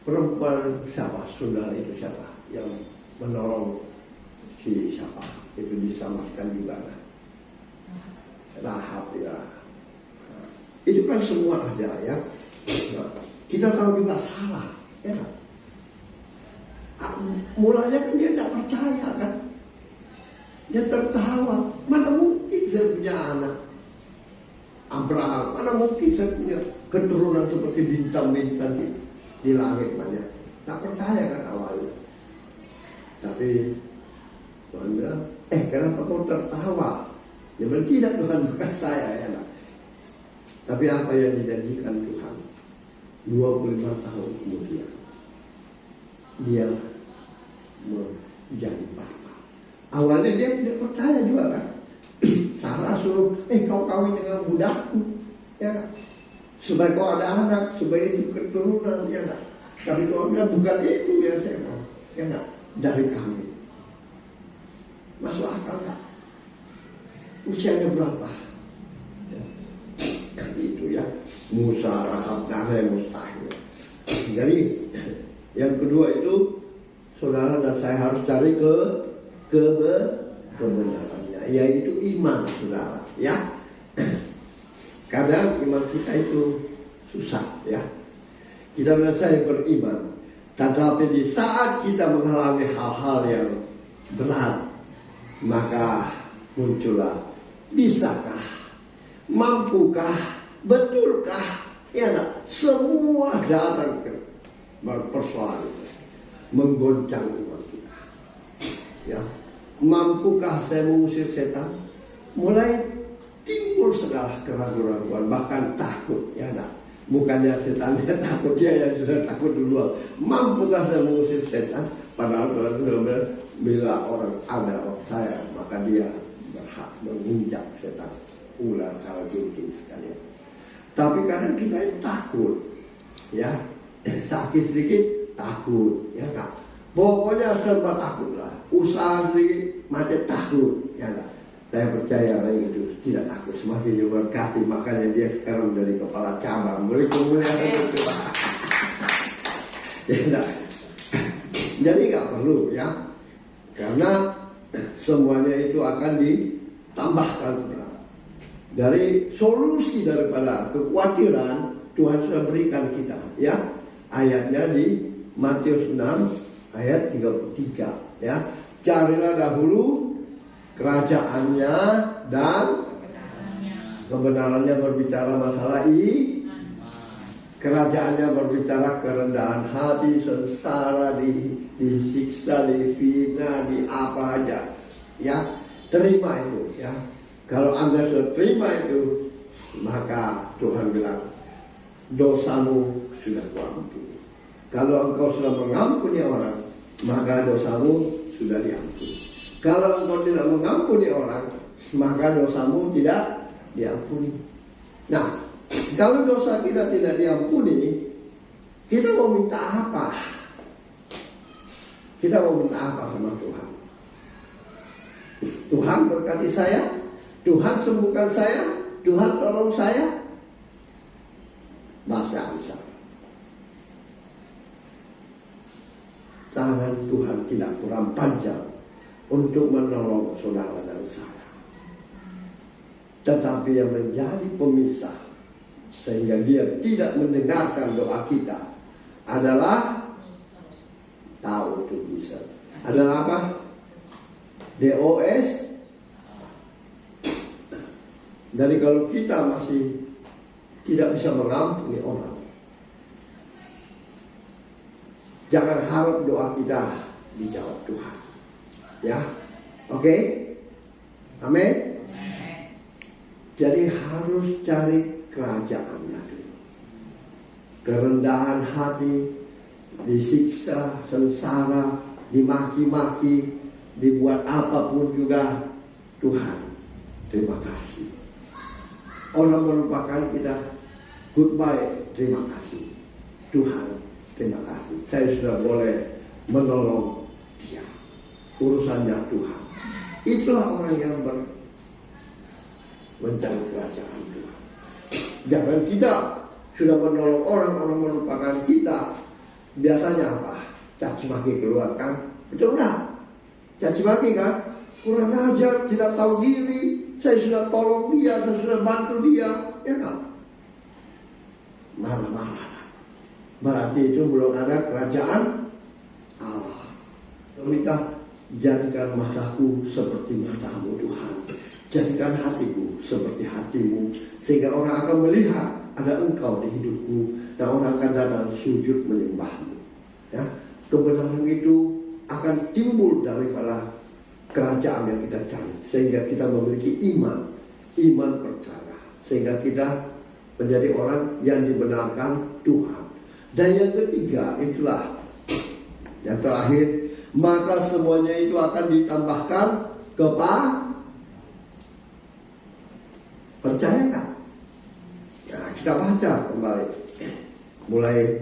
perempuan siapa? Saudara itu siapa? Yang menolong si siapa? Itu diselamatkan juga. Rahab, ya. Itu kan semua ada, ya. Kita tahu juga salah, ya. Mulanya kan dia tidak percaya, kan. Dia tertawa. Mana mungkin saya punya anak Abraham, mana mungkin saya punya keturunan seperti bintang-bintang di langit banyak. Tak percaya kan awalnya. Tapi Tuhan bilang, kenapa kau tertawa? Ya tidak, Tuhan, bukan saya, ya. Tapi apa yang dijanjikan Tuhan 25 tahun kemudian dia menjadi bapa. Awalnya dia tidak percaya juga, kan. Sarah suruh, kau kawin dengan budakku, ya, supaya kau ada anak, supaya itu keturunan, ya. Tapi kau bilang bukan itu yang saya mau, ya, dari kami. Masuk akal, kan? Usianya berapa? Ya, itu, ya. Musa, Rahab, dan yang mustahil. Jadi yang kedua itu, saudara dan saya harus cari kebenarannya, yaitu iman, saudara, ya. Kadang iman kita itu susah, ya. Kita bilang saya beriman, tetapi di saat kita mengalami hal-hal yang berat, maka muncullah, bisakah, mampukah, betulkah, ya, semua datang ke persoalan menggoncang iman kita, ya. Mampukah saya mengusir setan? Mulai timbul segala keraguan-keraguan, bahkan takut, ya. Bukannya setan yang takut, dia yang sudah takut duluan. Mampukah saya mengusir setan? Padahal Tuhan sudah bilang, bila orang ada saya, maka dia berhak menginjak setan, ular kalajengking sekalian. Tapi kadang kita itu takut, ya. Sakit sedikit takut, ya, kan. Pokoknya serba takutlah. Usaha sedikit macet takut, ya, kan. Saya percaya orang itu tidak takut, semakin diberkati, makanya dia sekarang menjadi kepala cabang, boleh kemuliaan itu. Ya, enggak. Jadi nggak perlu, ya, karena semuanya itu akan ditambahkan. Dari solusi daripada kekhawatiran Tuhan sudah berikan kita, ya. Ayatnya di Matius 6 ayat 33, ya. Carilah dahulu kerajaannya dan kebenarannya, berbicara masalah kerajaannya berbicara kerendahan hati, sengsara, disiksa, difitnah, di apa aja, ya. Terima itu, ya. Kalau Anda sudah terima itu, maka Tuhan bilang, dosamu sudah kuampuni. Kalau engkau sudah mengampuni orang, maka dosamu sudah diampuni. Kalau engkau tidak mengampuni orang, maka dosamu tidak diampuni. Nah, kalau dosa kita tidak diampuni, kita mau minta apa? Kita mau minta apa sama Tuhan? Tuhan berkati saya, Tuhan sembuhkan saya, Tuhan tolong saya. Bahasa Amsal. Tangan Tuhan tidak kurang panjang untuk menolong saudara dan saya. Tetapi yang menjadi pemisah sehingga dia tidak mendengarkan doa kita adalah tahu to listen. Adalah apa? DOS. Jadi kalau kita masih tidak bisa mengampuni orang, jangan harap doa kita dijawab Tuhan. Ya, oke? Amin. Jadi harus cari kerajaannya dulu. Kerendahan hati, disiksa, sengsara, dimaki-maki, dibuat apapun juga, Tuhan, terima kasih. Orang melupakan kita, goodbye, terima kasih. Tuhan, terima kasih. Saya sudah boleh menolong dia. Urusannya Tuhan. Itulah orang yang mencari kerajaan Tuhan. Jangan kita sudah menolong orang melupakan kita. Biasanya apa? Caci maki keluar kan? Betul nggak? Caci maki kan? Kurang ajar, tidak tahu diri. Saya sudah tolong dia, saya sudah bantu dia. Ya kan? Marah-marah. Berarti itu belum ada kerajaan Allah. Kita jadikan mataku seperti matamu Tuhan. Jadikan hatiku seperti hatimu. Sehingga orang akan melihat ada engkau di hidupku. Dan orang akan datang sujud menyembahmu. Ya, kebenaran itu akan timbul daripada kerajaan yang kita cari. Sehingga kita memiliki iman percaya. Sehingga kita menjadi orang yang dibenarkan Tuhan. Dan yang ketiga itulah yang terakhir, maka semuanya itu akan ditambahkan percayakan. Nah, kita baca kembali mulai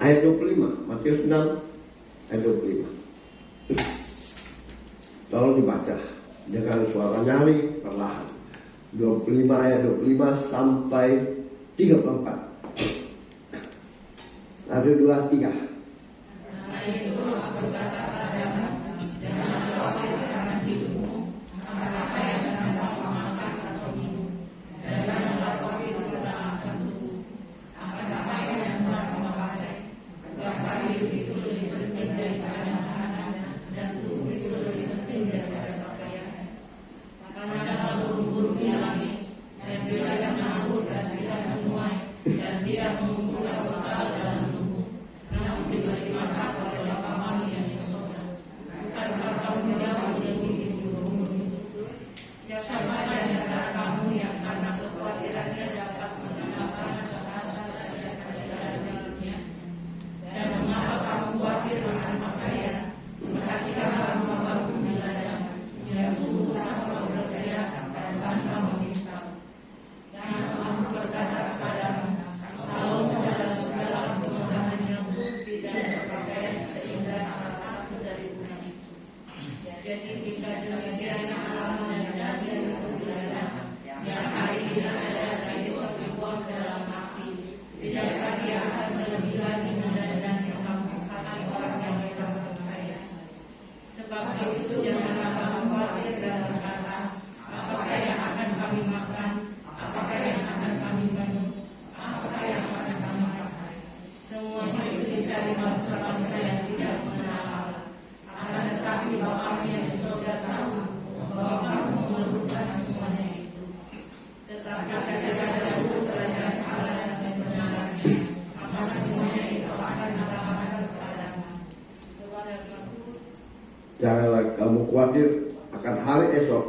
ayat 25, Matius 6 ayat 25. Tolong dibaca dengan suara nyaring perlahan. 25 ayat 25 sampai 34. Ada 2, 3. Hari itu aku berkata padamu, jangan khawatir akan hidupmu, apa yang akan kamu makan atau minum, dan janganlah khawatir akan tubuh, apa yang akan kamu pakai. Bahwa hidup itu lebih penting daripada makanan, dan tubuh itu lebih penting daripada pakaian. Karena burung-burung di langit, yang tidak menganggur dan tidak menuai, dan tidak mengumpulkan bekal dalam tubuh, namun diberi makan oleh Bapa kami yang di surga. Bukankah kamu jauh lebih burung-burung itu? Siapa di antara kamu yang karena kekhawatirannya dapat menambahkan sehasta daripada dalamnya? Dan mengapa kamu khawatir akan pakaian? Perhatikanlah bahwa bumi ladang yang tumbuh tanpa bekerja dan tanpa meminta. Dan kamu berkata kepadamu, Salomo adalah segala kemegahannya tidak berpakaian seindah salah satu dari bunga itu. Jadi jika demikian Allah menjadi untuk ladang yang hari ini ada dan esok dibuang ke dalam api, tidakkah dia akan lebih lagi mendandani kamu hai orang yang sama percaya? Sebab itu janganlah kamu khawatir dan berkata, apakah yang akan kami makan, apakah yang akan kami minum, apakah yang akan kami pakai. Semuanya itu dicari bangsa-bangsa yang tidak mengenal Allah. Akan tetapi Bapa yang di surga tahu bahwa kamu memerlukan semuanya itu. Tetapi carilah dahulu kerajaan Allah dan kebenarannya, maka semuanya itu akan ditambahkan kepadamu. Janganlah kamu khawatir akan hari esok,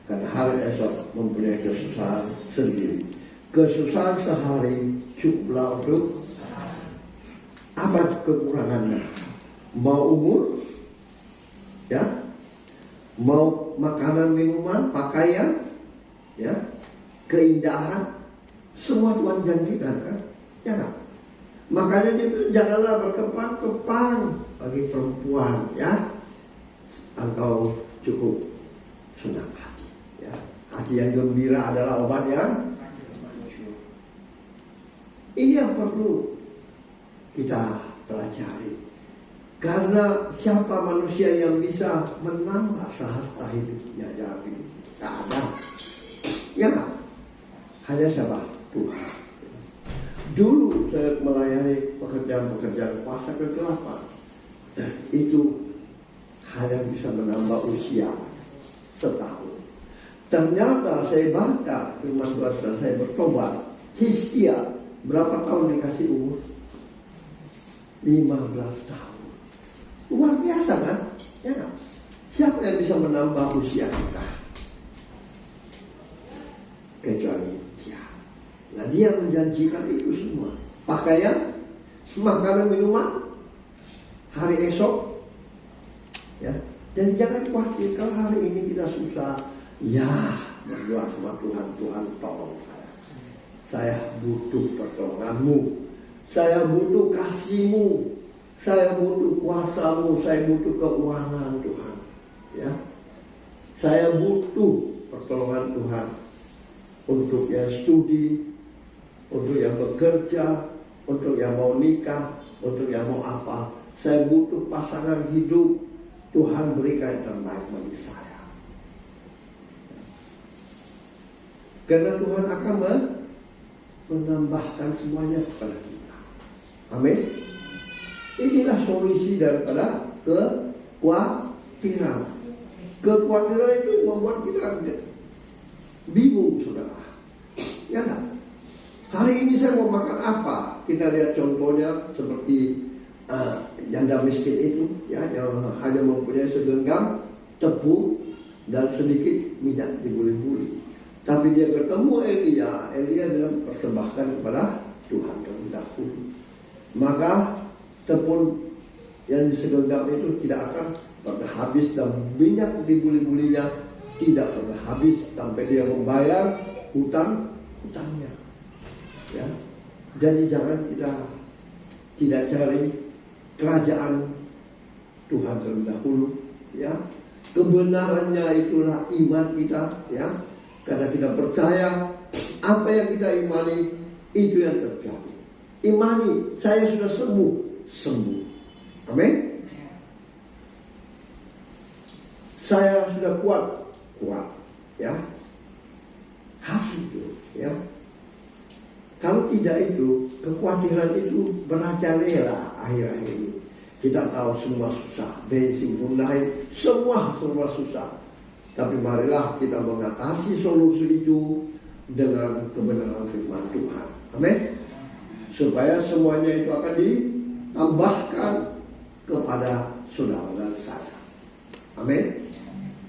karena hari esok mempunyai kesusahan sendiri. Kesusahan sehari cukuplah untuk apa kekurangannya? Mau umur, ya, mau makanan, minuman, pakaian, ya, keindahan, semua Tuhan janjikan kan? Ya kan? Makanya dia bilang janganlah berkepang-kepang bagi perempuan, ya. Engkau cukup senang hati. Ya. Hati yang gembira adalah obat yang manjur. Ini yang perlu kita pelajari. Karena siapa manusia yang bisa menambah sahasta hidupnya dalam hidup? Tidak ada. Ya, hanya siapa? Tuhan. Dulu saya melayani pekerjaan-pekerjaan kuasa kegelapan. Itu hanya bisa menambah usia setahun. Ternyata saya baca firman Tuhan setelah saya bertobat. Hizkia berapa tahun dikasih umur? 15 tahun. Luar biasa kan? Ya. Siapa yang bisa menambah usia kita? Kecuali Dia. Nah, Dia menjanjikan itu semua. Pakaian, makanan, minuman, hari esok. Ya. Dan jangan khawatir kalau hari ini kita susah. Ya, berdoa sama Tuhan, Tuhan tolong saya. Saya butuh pertolonganmu. Saya butuh kasih-Mu. Saya butuh kuasa-Mu. Saya butuh keuangan Tuhan. Ya. Saya butuh pertolongan Tuhan. Untuk yang studi, untuk yang bekerja, untuk yang mau nikah, untuk yang mau apa. Saya butuh pasangan hidup. Tuhan berikan yang terbaik bagi saya. Karena Tuhan akan menambahkan semuanya kepada kita. Amin. Inilah solusi daripada kekhawatiran. Kekhawatiran itu membuat kita bingung, saudara. Ya kan? Hari ini saya mau makan apa? Kita lihat contohnya seperti janda miskin itu, ya, yang hanya mempunyai segenggam tepung dan sedikit minyak dibuli-buli. Tapi dia ketemu Elia adalah persembahkan kepada Tuhan terlebih dahulu. Maka tepung yang disegenggam itu tidak akan pernah habis dan minyak dibuli-bulinya tidak pernah habis sampai dia membayar hutangnya. Ya. Jadi jangan kita tidak cari kerajaan Tuhan terlebih dahulu, ya. Kebenarannya itulah iman kita, ya. Karena kita percaya apa yang kita imani itu yang terjadi. Imani, saya sudah sembuh. Amin. Saya sudah kuat, ya. Harus itu, ya. Kalau tidak itu, kekhawatiran itu merajalela akhir-akhir ini. Kita tahu semua susah, bensin pun naik, semua susah. Tapi marilah kita mengatasi solusi itu dengan kebenaran firman Tuhan. Amin. Supaya semuanya itu akan ditambahkan kepada saudara dan saya. Amin.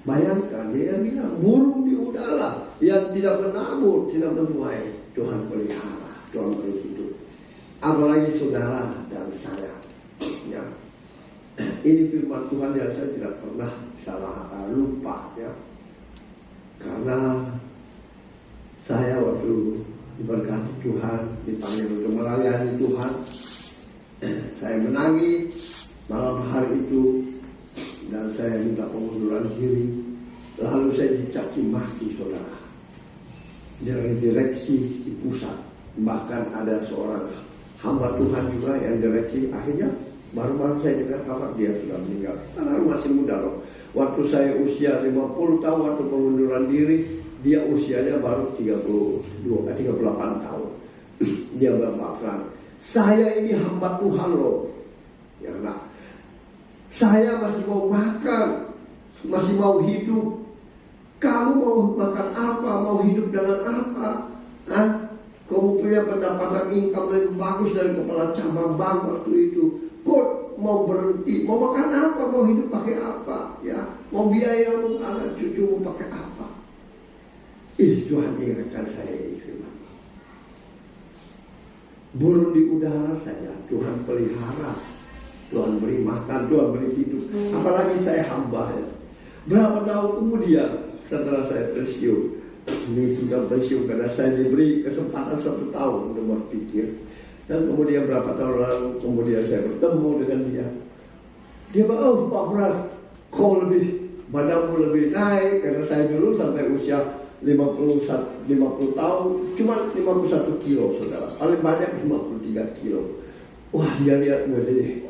Bayangkan dia bilang burung di udara yang tidak menabur, tidak menuai, Tuhan pelihara, Tuhan beri hidup. Apalagi saudara dan saya. Ya. Ini firman Tuhan yang saya tidak pernah lupa, ya. Karena saya waktu diberkati Tuhan, dipanggil untuk melayani Tuhan, saya menangis malam hari itu dan saya minta pengunduran diri. Lalu saya dicaci maki, saudara, dari direksi di pusat. Bahkan ada seorang hamba Tuhan juga yang direksi. Akhirnya baru-baru saya dengar kabar dia sudah meninggal. Karena masih muda loh. Waktu saya usia 50 tahun waktu pengunduran diri, dia usianya baru 38 tahun. Dia berkata, saya ini hamba Tuhan loh. Ya nah, saya masih mau makan, masih mau hidup. Kamu mau makan apa? Mau hidup dengan apa? Hah? Kamu punya pendapatan income yang bagus dari kepala cabang bank waktu itu. Kok mau berhenti? Mau makan apa? Mau hidup pakai apa? Ya, mau biaya anak cucumu pakai apa? Tuhan ingatkan saya ini firman. Burung di udara saja Tuhan pelihara, Tuhan beri makan, Tuhan beri hidup. Apalagi saya hamba, ya. Berapa tahun kemudian setelah saya pensiun, ini sudah pensiun karena saya diberi kesempatan 1 tahun untuk berpikir. Dan kemudian berapa tahun lalu kemudian saya bertemu dengan dia. Dia bilang, oh Pak Pras, kau lebih badanmu lebih naik, karena saya dulu sampai usia 50 tahun cuma 51 kilo saudara, paling banyak 53 kilo. Wah, dia lihat gue deh,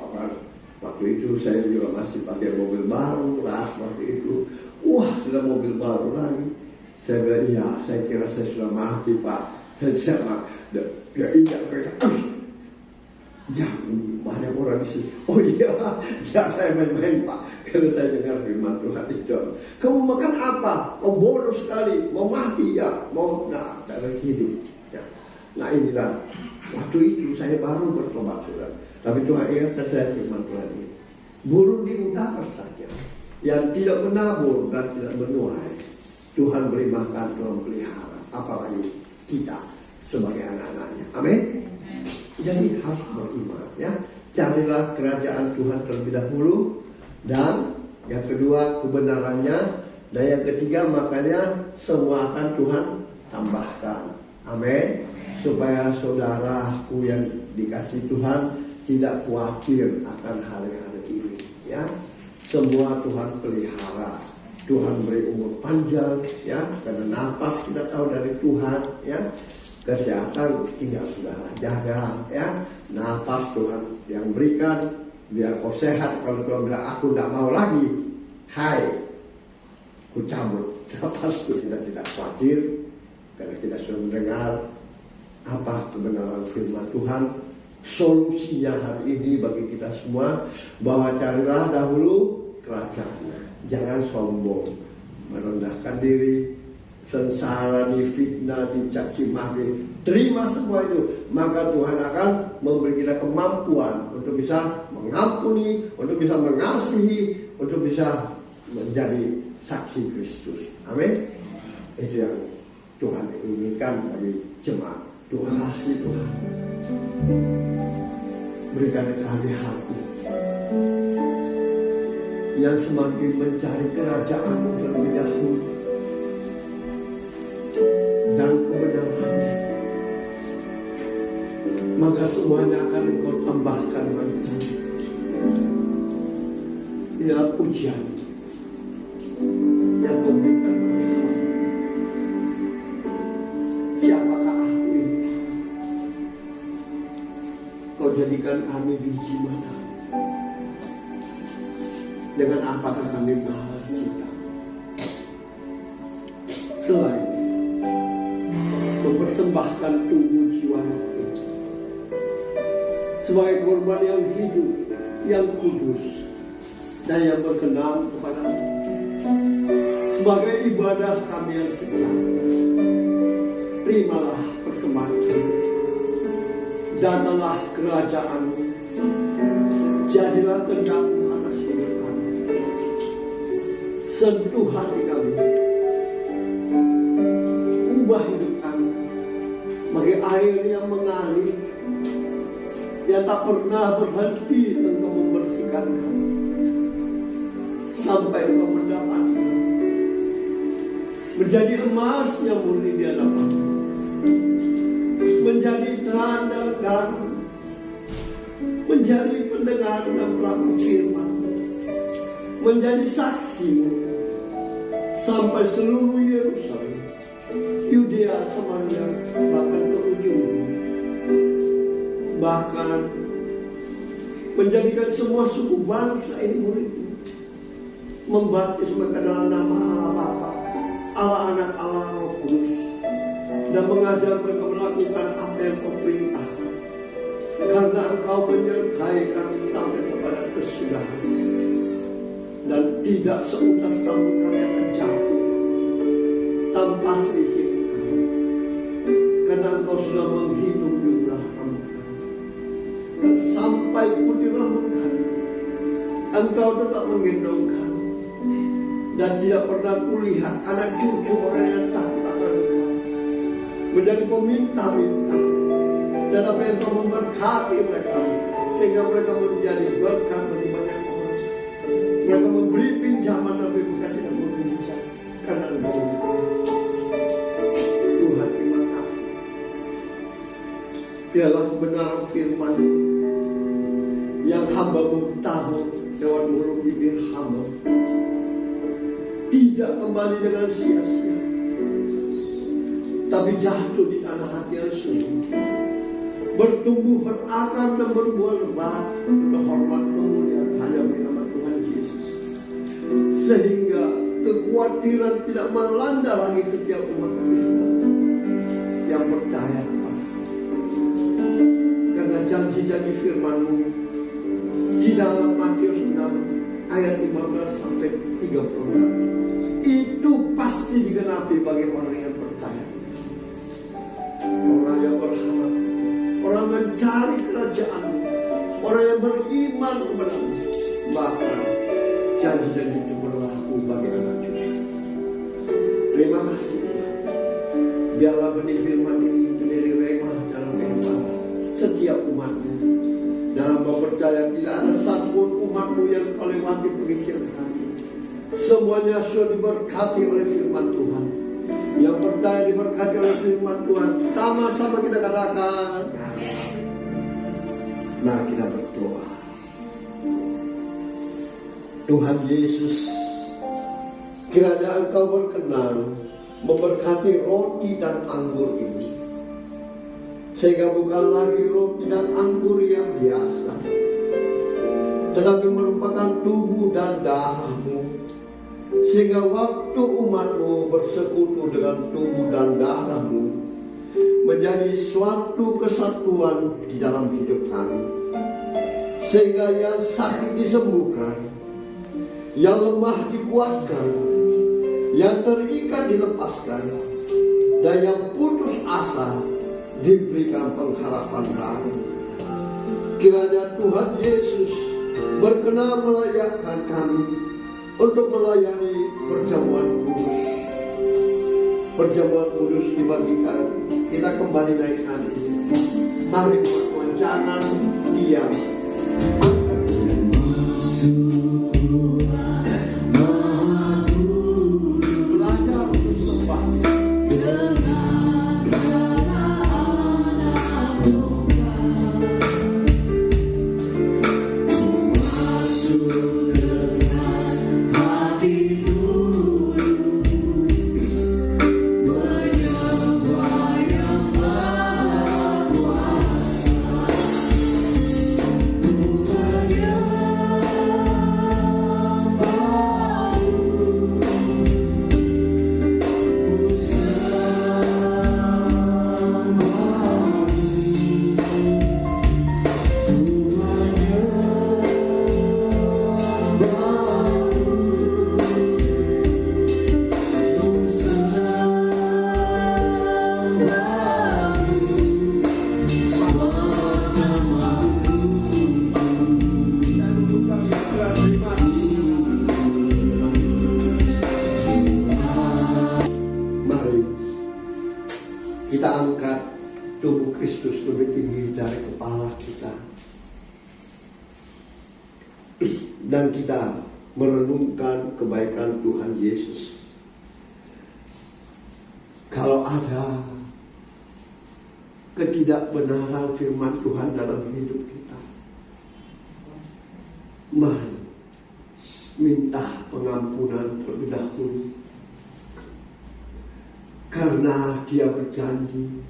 waktu itu saya juga masih pakai mobil baru lah waktu itu. Wah, sudah mobil baru lagi. Saya bilang, iya, saya kira saya sudah mati Pak. Dia injak mereka. Ya, banyak orang di sini. Oh iya, ya saya main-main Pak. Karena saya dengar firman Tuhan itu. Kamu makan apa? Oh bodoh sekali. Mau mati ya? Mau, tak ada hidup. Ya. Nah inilah, waktu itu saya baru bertobat saudara. Tapi Tuhan ingatkan saya firman Tuhan ini. Burung di udara saja yang tidak menabur dan tidak menuai, Tuhan beri makan, Tuhan pelihara. Apalagi kita sebagai anak-anaknya. Amin. Jadi harus beriman ya. Carilah kerajaan Tuhan terlebih dahulu, dan yang kedua kebenarannya, dan yang ketiga makanya semua akan Tuhan tambahkan. Amin. Supaya saudaraku yang dikasih Tuhan tidak khawatir akan hal-hal ini ya. Semua Tuhan pelihara. Tuhan beri umur panjang ya, karena nafas kita tahu dari Tuhan ya. Kesehatan tinggal saudara jaga ya. Nafas Tuhan yang berikan, biar kau sehat. Kalau Tuhan bilang aku tidak mau lagi, hai, ku cabut nafas itu. Kita tidak khawatir karena kita sudah mendengar apa kebenaran firman Tuhan. Solusinya hari ini bagi kita semua, bahwa carilah dahulu kerajaannya. Jangan sombong, merendahkan diri, sengsara, difitnah, dicaci maki, terima semua itu, maka Tuhan akan memberi kita kemampuan untuk bisa mengampuni, untuk bisa mengasihi, untuk bisa menjadi saksi Kristus. Amin. Itu yang Tuhan inginkan bagi jemaat. Tuhan kasih Tuhan, berikan hati-hati yang semakin mencari kerajaan terlebih dahulu dan kebenaran, maka semuanya akan Engkau tambahkan bagi kami. Inilah pujian yang Kau berikan bagi kami. Siapakah aku ini? Kau jadikan kami biji mana? Dengan apakah kami balas kita? Selain mempersembahkan tubuh jiwa itu sebagai korban yang hidup, yang kudus, dan yang berkenan kepada-Mu, sebagai ibadah kami yang sebenarnya. Terimalah persembahan kami. Datanglah kerajaan-Mu. Jadilah kehendak-Mu atas hidup kami. Sentuh hati kami. Ubah hidup kami bagi air yang mengalir, yang tak pernah berhenti Engkau membersihkan kami sampai Engkau mendapatkan menjadi emas yang murni di hadapan-Mu, menjadi tanda dan menjadi pendengar dan pelaku firman, menjadi saksi-Mu sampai seluruh Yerusalem, Yudea, Samaria, bahkan ke ujung, bahkan menjadikan semua suku bangsa ini murid-Mu, membaptis mereka dalam nama Allah Bapa, Allah Anak, Allah Roh Kudus, dan mengajar mereka melakukan apa yang Kau perintahkan, karena Engkau menyertai kami sampai kepada kesudahan, dan tidak seutas rambut kami akan jatuh tanpa selisih kami, karena Engkau sudah menghitung jumlah rambut kami, dan sampai putih rambut kami Engkau tetap menggendong kami, dan tidak pernah kulihat anak cucu orang yang takut akan Engkau menjadi peminta-minta, dan apa yang Kau memberkati mereka sehingga mereka menjadi berkat bagi banyak orang. Mereka memberi pinjaman tapi bukan tidak meminjam, karena Engkau. Tuhan, terima kasih. Biarlah kebenaran firman yang hamba-Mu tahu lewat mulut bibir hamba tidak kembali dengan sia-sia, tapi jatuh di tanah hati yang sungguh, bertumbuh berakar dan berbuah lebat untuk hormat kemuliaan hanya bagi nama Tuhan Yesus, sehingga kekhawatiran tidak melanda lagi setiap umat Kristen yang percaya kepada, karena janji-janji firman-Mu di dalam Matius 6 ayat 15 sampai 36 itu pasti digenapi bagi orang yang percaya, orang yang berharap, orang mencari kerajaan, orang yang beriman kepada-Mu. Bahkan janji-janji itu berlaku bagi anak cucu. Terima kasih. Biarlah benih firman ini menjadi remah dalam kehidupan setiap umat-Mu. Dalam percaya tidak ada satupun umat-Mu yang Kau lewati pengisian hati. Semuanya sudah diberkati oleh firman Tuhan. Yang percaya diberkati oleh firman Tuhan, sama-sama kita katakan. Mari kita berdoa. Tuhan Yesus, kiranya Engkau berkenan memberkati roti dan anggur ini, sehingga bukan lagi roti dan anggur yang biasa, tetapi merupakan tubuh dan darah-Mu, sehingga waktu umat-Mu bersekutu dengan tubuh dan darah-Mu menjadi suatu kesatuan di dalam hidup kami, sehingga yang sakit disembuhkan, yang lemah dikuatkan, yang terikat dilepaskan, dan yang putus asa diberikan pengharapan baru. Kiranya Tuhan Yesus berkenan melayakkan kami untuk melayani perjamuan kudus. Perjamuan kudus dibagikan, kita kembali naikkan ini. Mari Tuhan, jangan diam. Belajar untuk sembah. Kita angkat tubuh Kristus lebih tinggi dari kepala kita, dan kita merenungkan kebaikan Tuhan Yesus. Kalau ada ketidakbenaran firman Tuhan dalam hidup kita, mari minta pengampunan terlebih dahulu. Karena Dia berjanji,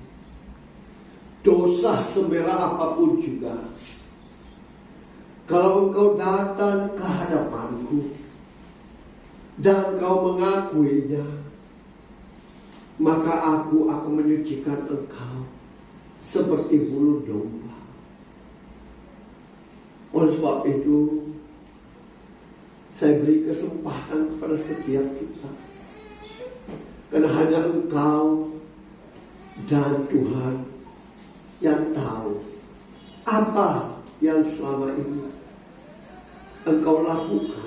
dosa semerah apapun juga, kalau engkau datang ke hadapanku dan engkau mengakuinya, maka aku akan menyucikan engkau seperti bulu domba. Oleh sebab itu, saya beri kesempatan kepada setiap kita, karena hanya Engkau dan Tuhan yang tahu apa yang selama ini Engkau lakukan.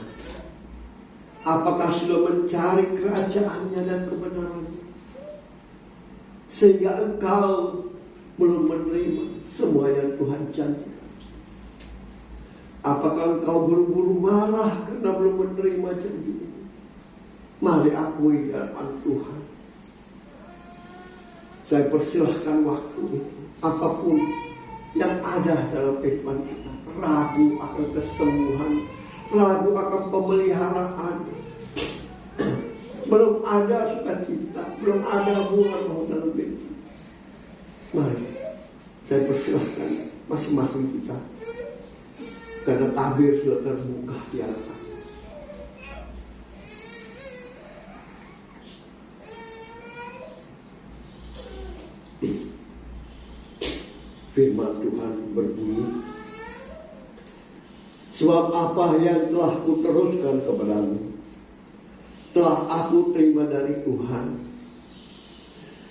Apakah sudah mencari kerajaannya dan kebenarannya, sehingga Engkau belum menerima semua yang Tuhan janjikan? Apakah Engkau buru-buru marah karena belum menerima janji ini? Mari akui di hadapan Tuhan. Saya persilahkan waktu itu. Apapun yang ada dalam kehidupan kita, ragu akan kesembuhan, ragu akan pemeliharaan, belum ada sukacita, belum ada bunga roh dalam hidup. Mari saya persilahkan masing-masing kita, karena tabir sudah terbuka di atas. Firman Tuhan berbunyi, sebab apa yang telah kuteruskan kepadamu telah aku terima dari Tuhan,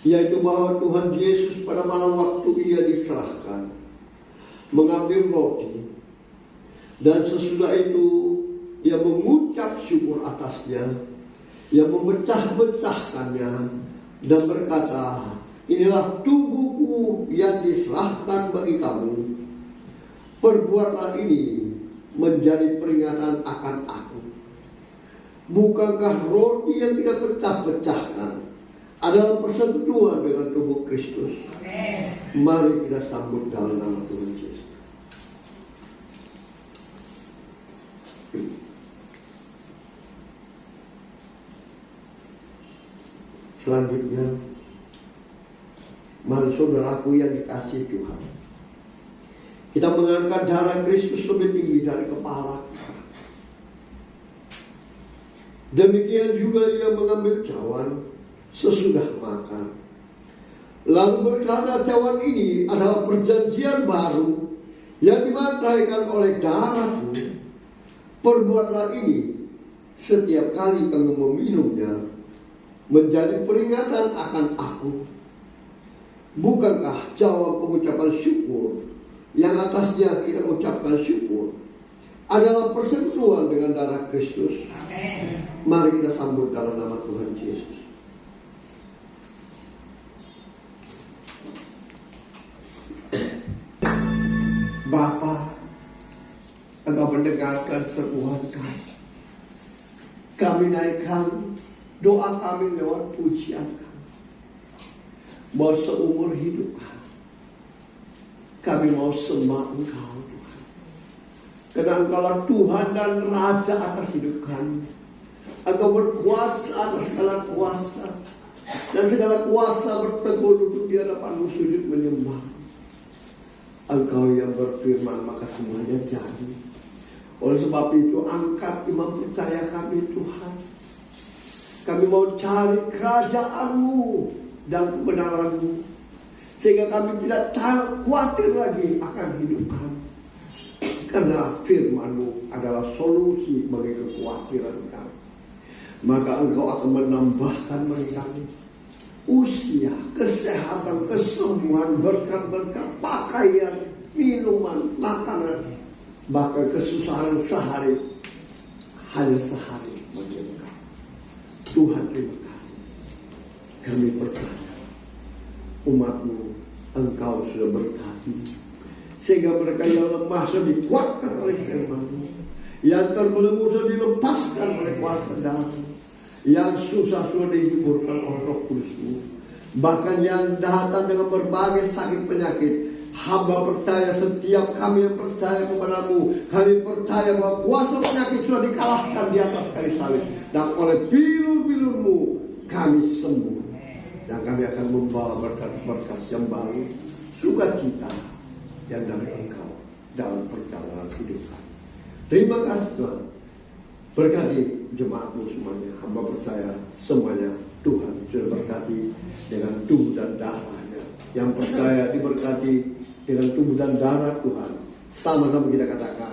yaitu bahwa Tuhan Yesus pada malam waktu ia diserahkan mengambil roti, dan sesudah itu ia mengucap syukur atasnya, ia memecah-becahkannya dan berkata, inilah tubuhku yang diserahkan bagi kamu, perbuatlah ini menjadi peringatan akan aku. Bukankah roti yang tidak pecah-pecahkan adalah persentuhan dengan tubuh Kristus? Mari kita sambut dalam nama Tuhan Yesus. Selanjutnya, mari saudaraku yang dikasihi Tuhan, kita mengangkat darah Kristus lebih tinggi dari kepala kita. Demikian juga ia mengambil cawan sesudah makan, lalu berkata, cawan ini adalah perjanjian baru yang dimantaikan oleh darahku. Perbuatlah ini setiap kali kamu meminumnya menjadi peringatan akan aku. Bukankah cawan pengucapan syukur yang atasnya kita ucapkan syukur adalah persentuhan dengan darah Kristus? Amen. Mari kita sambut dalam nama Tuhan Yesus. Bapa, Engkau mendengarkan seruan kami. Kami naikkan doa kami lewat pujian kami. Bahwa seumur hidup kami mau sembah Engkau, Tuhan. Karena Engkaulah Tuhan dan Raja atas hidup kami. Engkau berkuasa atas segala kuasa, dan segala kuasa berteguh duduk di hadapan-Mu sujud menyembah. Engkau yang berfirman, maka semuanya jadi. Oleh sebab itu, angkat iman percaya kami, Tuhan. Kami mau cari kerajaan-Mu dan kebenaran-Mu, sehingga kami tidak khawatir lagi akan hidup kami. Karena firman-Mu adalah solusi bagi kekhawatiran kami. Maka Engkau akan menambahkan bagi kami usia, kesehatan, kesembuhan, berkat-berkat, pakaian, minuman, makanan, bahkan kesusahan sehari, hanya sehari bagi Engkau. Tuhan, terima kasih. Kami percaya umat-Mu Engkau sudah berkati, sehingga mereka yang lemah sudah dikuatkan oleh firman-Mu, yang terbelenggu sudah dilepaskan oleh kuasa darah-Mu, yang susah sudah dihiburkan oleh Roh Kudus-Mu. Bahkan yang datang dengan berbagai sakit penyakit, hamba percaya setiap kami yang percaya kepada-Mu, kami percaya bahwa kuasa penyakit sudah dikalahkan di atas kayu salib, dan oleh bilur-bilur-Mu kami sembuh. Dan kami akan membawa berkat-berkat yang baru, sukacita yang dari Engkau dalam perjalanan hidup kami. Terima kasih Tuhan. Berkati jemaat-Mu semuanya. Hamba percaya semuanya Tuhan sudah berkati dengan tubuh dan darahnya. Yang percaya diberkati dengan tubuh dan darah Tuhan. Sama-sama kita katakan.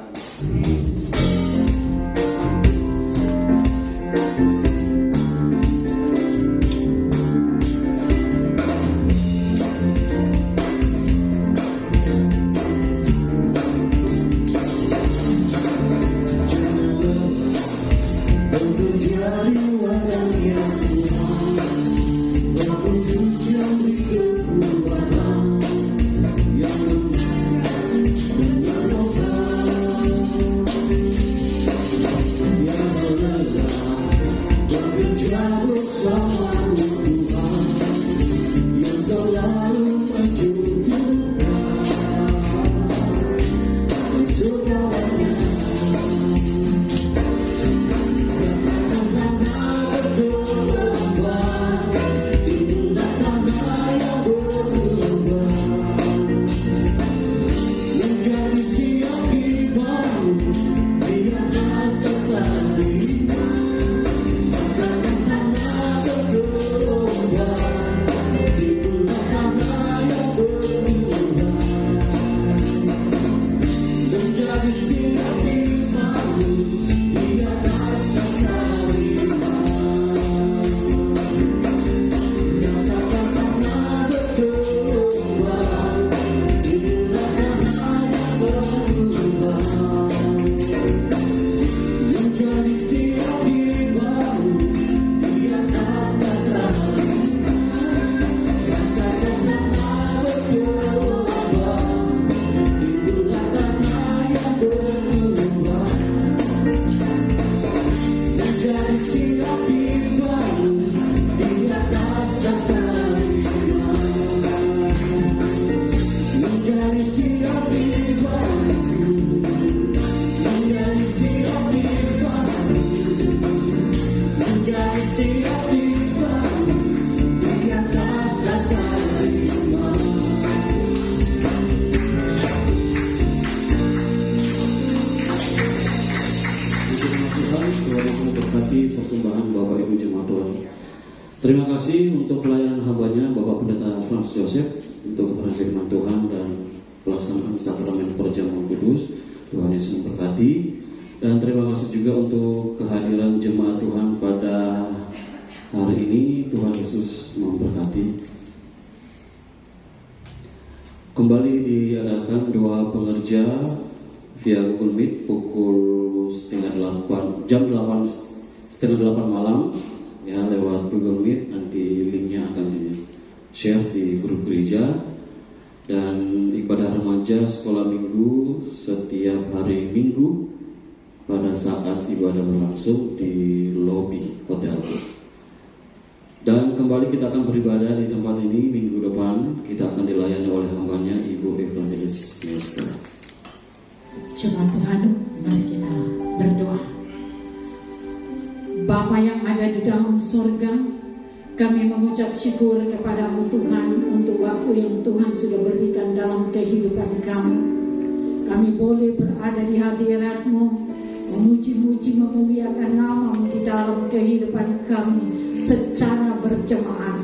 Terima kasih untuk pelayanan hambanya Bapak Pendeta Frans Joseph untuk kebenaran firman Tuhan dan pelaksanaan sakramen perjamuan kudus. Tuhan Yesus memberkati. Dan terima kasih juga untuk kehadiran jemaat Tuhan pada hari ini. Tuhan Yesus memberkati. Kembali diadakan doa pengerja via Google Meet pukul jam 7:30 malam ya, lewat Google Meet. Nanti linknya akan di-share di grup gereja. Dan ibadah remaja sekolah minggu setiap hari Minggu pada saat ibadah berlangsung di lobi hotel. Dan kembali kita akan beribadah di tempat ini minggu depan. Kita akan dilayani oleh hambanya Ibu Evangelis Meska. Jemaat Tuhan, mari kita berdoa. Bapa yang ada di dalam surga, kami mengucap syukur kepada-Mu Tuhan untuk waktu yang Tuhan sudah berikan dalam kehidupan kami. Kami boleh berada di hadirat-Mu, memuji-muji, memuliakan nama-Mu di dalam kehidupan kami secara berjemaah.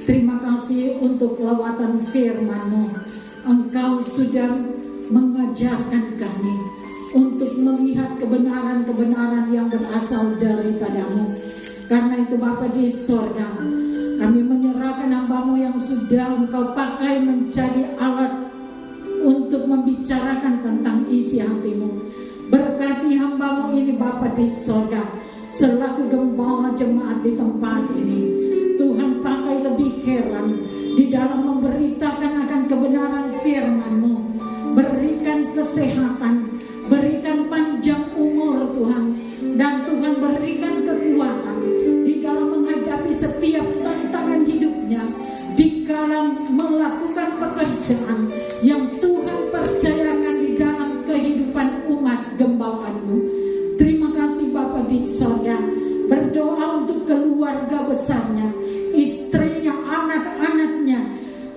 Terima kasih untuk lawatan firman-Mu. Engkau sudah mengajarkan kami untuk melihat kebenaran-kebenaran yang berasal daripada-Mu. Karena itu Bapa di sorga, kami menyerahkan hamba-Mu yang sudah Engkau pakai menjadi alat untuk membicarakan tentang isi hati-Mu. Berkati hamba-Mu ini Bapa di sorga, selaku gembala jemaat di tempat ini. Tuhan pakai lebih heran di dalam memberitakan akan kebenaran firman-Mu. Berikan kesehatan, berikan panjang umur Tuhan, dan Tuhan berikan kekuatan di dalam menghadapi setiap tantangan hidupnya, di dalam melakukan pekerjaan yang Tuhan percayakan di dalam kehidupan umat gembala-Mu. Terima kasih Bapa di sorga. Berdoa untuk keluarga besarnya, istrinya, anak-anaknya,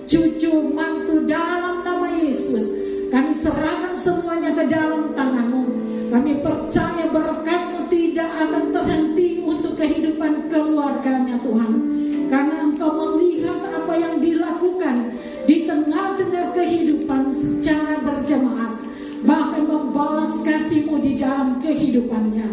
cucu, mantu, dalam nama Yesus. Kami serahkan semuanya ke dalam tangan-Mu. Kami percaya berkat-Mu tidak akan terhenti untuk kehidupan keluarganya Tuhan. Karena Engkau melihat apa yang dilakukan di tengah-tengah kehidupan secara berjemaat. Bahkan membalas kasih-Mu di dalam kehidupannya.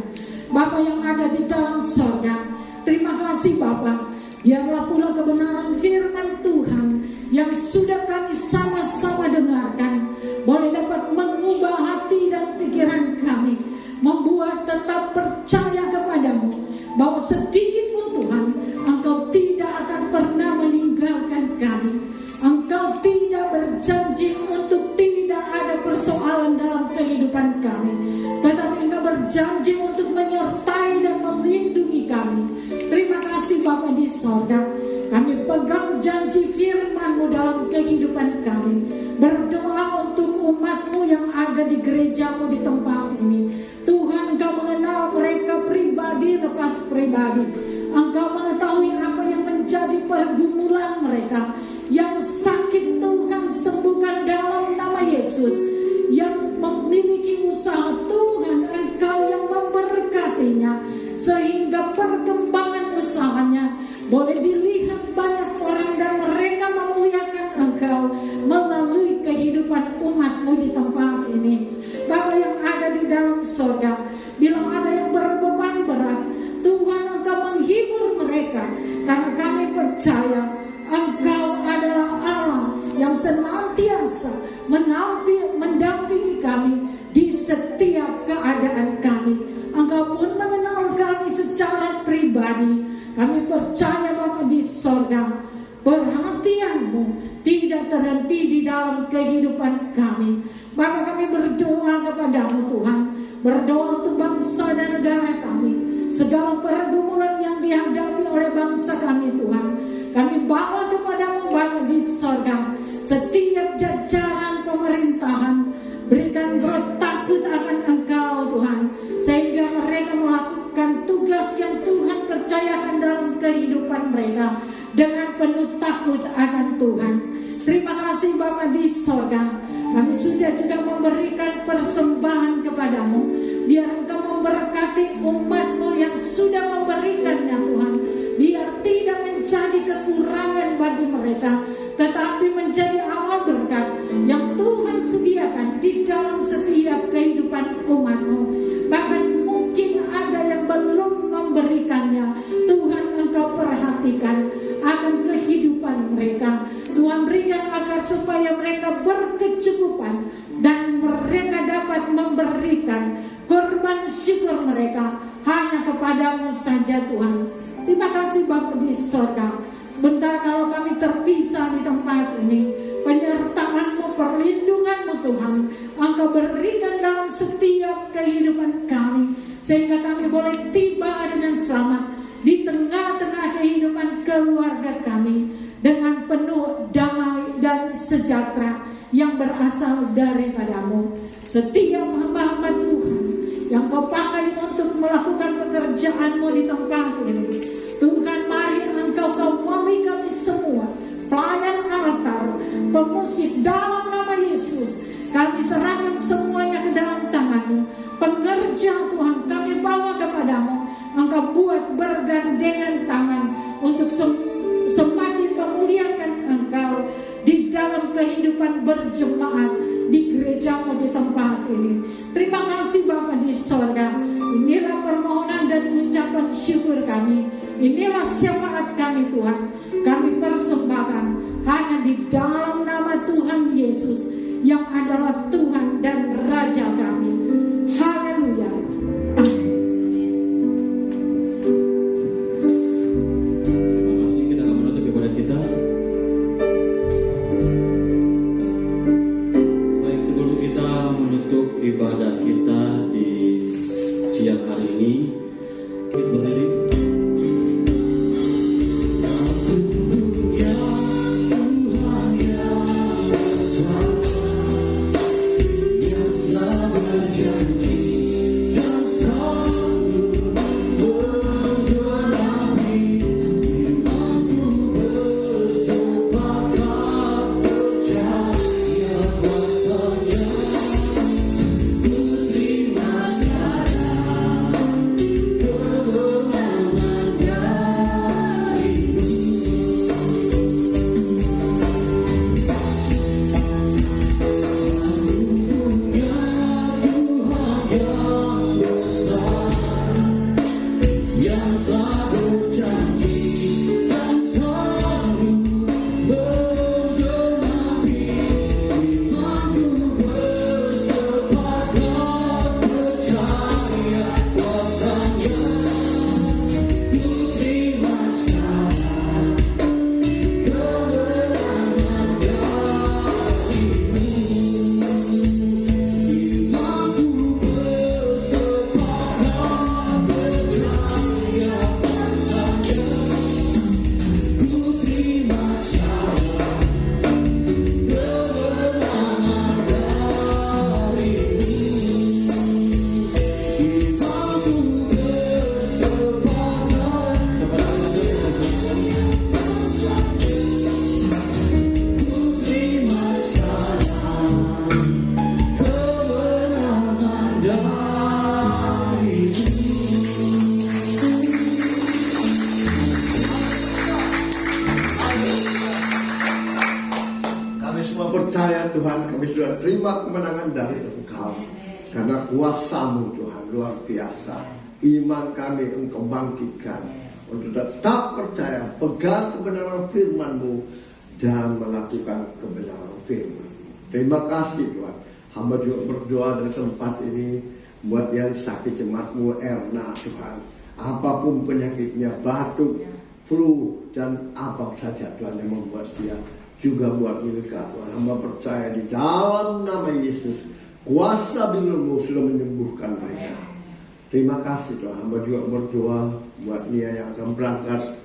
Bapa yang ada di dalam surga, terima kasih Bapa. Biarlah pula kebenaran firman Tuhan yang sudah kami sama-sama dengarkan boleh dapat mengubah hati dan pikiran kami, membuat tetap percaya kepadamu bahwa sedikit pun Tuhan Engkau tidak akan pernah meninggalkan kami. Engkau tidak berjanji untuk tidak ada persoalan dalam kehidupan kami, tetapi Engkau berjanji untuk menyertai dan melindungi kami. Terima kasih Bapa di sorga. Kami pegang janji firman-Mu dalam kehidupan kami. Berdoa untuk umat-Mu yang ada di gereja-Mu di tempat ini. Tuhan, Engkau mengenal mereka pribadi lepas pribadi. Engkau mengetahui apa yang menjadi pergumulan mereka. Yang sakit Tuhan sembuhkan dalam nama Yesus. Yang memiliki usaha Tuhan, Engkau yang memberkatinya, sehingga perkembangan usahanya boleh dilihat banyak orang dan mereka memuliakan Engkau melalui kehidupan umat-Mu di tempat ini. Bapa yang ada di dalam surga, bila ada yang berbeban berat, Tuhan Engkau menghibur mereka, karena kami percaya Engkau adalah Allah yang senantiasa mendampingi kami di setiap keadaan kami. Engkau pun mengenal kami secara pribadi. Kami percaya Bapa di sorga, perhatian-Mu tidak terhenti di dalam kehidupan kami. Bapa, kami berdoa kepada-Mu Tuhan, berdoa untuk bangsa dan negara kami. Segala pergumulan yang dihadapi oleh bangsa kami Tuhan, kami bawa kepada-Mu Bapa di sorga. Setiap jajaran pemerintahan, berikan roh takut akan Engkau Tuhan, sehingga mereka melakukan tugas yang Tuhan percayakan dalam kehidupan mereka dengan penuh takut akan Tuhan. Terima kasih Bapa di sorga. Kami sudah juga memberikan persembahan kepada-Mu. Biar Engkau memberkati umat-Mu yang sudah memberikannya Tuhan. Biar tidak Tuhan berikan agar supaya mereka berkecukupan dan mereka dapat memberikan korban syukur mereka hanya kepadamu saja Tuhan. Terima kasih Bapa di sorga. Sebentar kalau kami terpisah di tempat ini, penyertaan-Mu, perlindungan-Mu Tuhan, Engkau berikan dalam setiap kehidupan kami, sehingga kami boleh tiba dengan selamat di tengah-tengah kehidupan keluarga kami dengan penuh damai dan sejahtera yang berasal daripada-Mu. Setiap hamba-hamba Tuhan yang Kau pakai untuk melakukan pekerjaan-Mu di tempat ini, Tuhan, mari Engkau kawali kami semua, pelayan altar, pemusik, dalam nama Yesus. Kami serahkan semuanya ke dalam tangan-Mu. Pengerja Tuhan kami bawa kepadamu. Engkau buat bergandengan tangan untuk semakin memuliakan Engkau di dalam kehidupan berjemaat di gereja-Mu di tempat ini. Terima kasih Bapa di sorga. Inilah permohonan dan ucapan syukur kami. Inilah syafaat kami Tuhan. Kami persembahkan hanya di dalam nama Tuhan Yesus yang adalah Tuhan dan Raja kami. Haleluya. Terima kasih, kita akan menutup ibadah kita. Baik, sebelum kita menutup ibadah kita di siang hari ini, kita berdiri. Percaya Tuhan, kami sudah terima kemenangan dari Engkau. Karena kuasa-Mu Tuhan luar biasa. Iman kami Engkau bangkitkan untuk tetap percaya, pegang kebenaran firman-Mu dan melakukan kebenaran firman. Terima kasih Tuhan. Hamba juga berdoa dari tempat ini buat yang sakit jemaat-Mu Erna Tuhan. Apapun penyakitnya, batuk, flu dan apa saja Tuhan yang membuat dia juga buat mereka Tuhan. Hamba percaya di dalam nama Yesus kuasa bilir-Mu sudah menyembuhkan mereka. Terima kasih Tuhan. Hamba juga berdoa buat Nia yang akan berangkat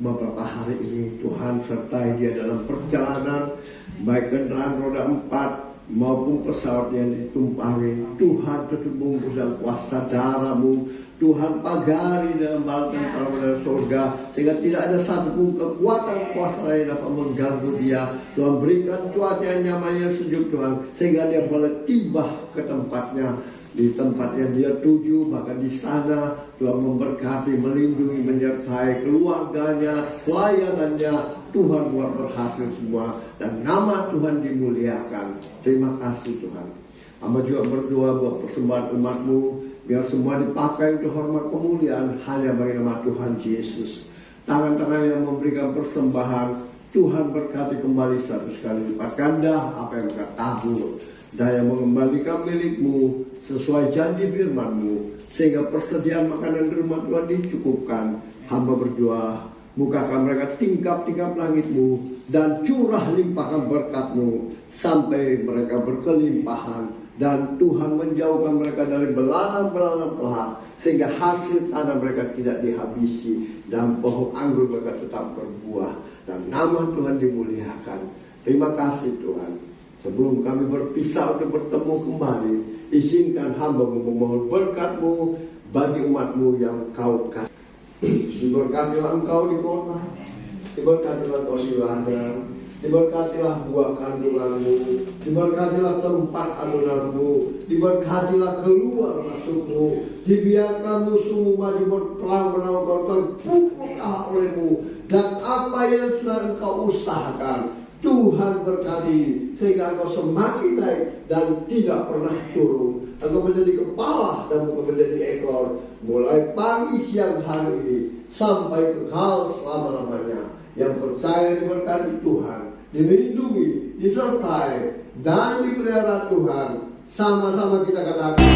beberapa hari ini. Tuhan sertai dia dalam perjalanan, baik kendaraan roda 4 maupun pesawat yang ditumpangi. Tuhan tutup bungkus dan kuasa darah-Mu. Tuhan pagari dalam balapan dari surga, sehingga tidak ada satupun kekuatan kuasa lain dapat mengganggu dia. Tuhan berikan cuaca yang nyaman yang sejuk Tuhan, sehingga dia boleh tiba ke tempatnya, di tempat yang dia tuju. Bahkan di sana Tuhan memberkati, melindungi, menyertai keluarganya, pelayanannya. Tuhan buat berhasil semua dan nama Tuhan dimuliakan. Terima kasih Tuhan. Hamba juga berdoa buat persembahan umat-Mu, biar semua dipakai untuk hormat kemuliaan hanya bagi nama Tuhan Yesus. Tangan-tangan yang memberikan persembahan, Tuhan berkati kembali 100 kali lipat ganda apa yang mereka tabur. Daya mengembalikan milikmu sesuai janji firman-Mu, sehingga persediaan makanan di rumah Tuhan dicukupkan. Hamba berdoa, bukakan mereka tingkap-tingkap langit-Mu dan curah limpahkan berkat-Mu sampai mereka berkelimpahan, dan Tuhan menjauhkan mereka dari belalang-belalang pelak, sehingga hasil tanah mereka tidak dihabisi dan pohon anggur mereka tetap berbuah, dan nama Tuhan dimuliakan. Terima kasih Tuhan. Sebelum kami berpisah untuk bertemu kembali, izinkan hamba-Mu memohon berkat-Mu bagi umat-Mu yang Kau kasih. Diberkatilah Engkau di kota, diberkatilah Engkau di ladang, diberkatilah buah kandungan-Mu, diberkatilah tempat anugerah-Mu, diberkatilah keluar masuk-Mu, dibiarkan musuh-Mu maju berperang melawan Kau, terpukul oleh-Mu, dan apa yang sedang Engkau usahakan Tuhan berkati, sehingga Engkau semakin naik dan tidak pernah turun. Engkau menjadi kepala dan bukan menjadi ekor, mulai pagi siang hari ini sampai kekal selama-lamanya. Yang percaya diberkati Tuhan, dilindungi, disertai, dan dipelihara Tuhan. Sama-sama kita katakan.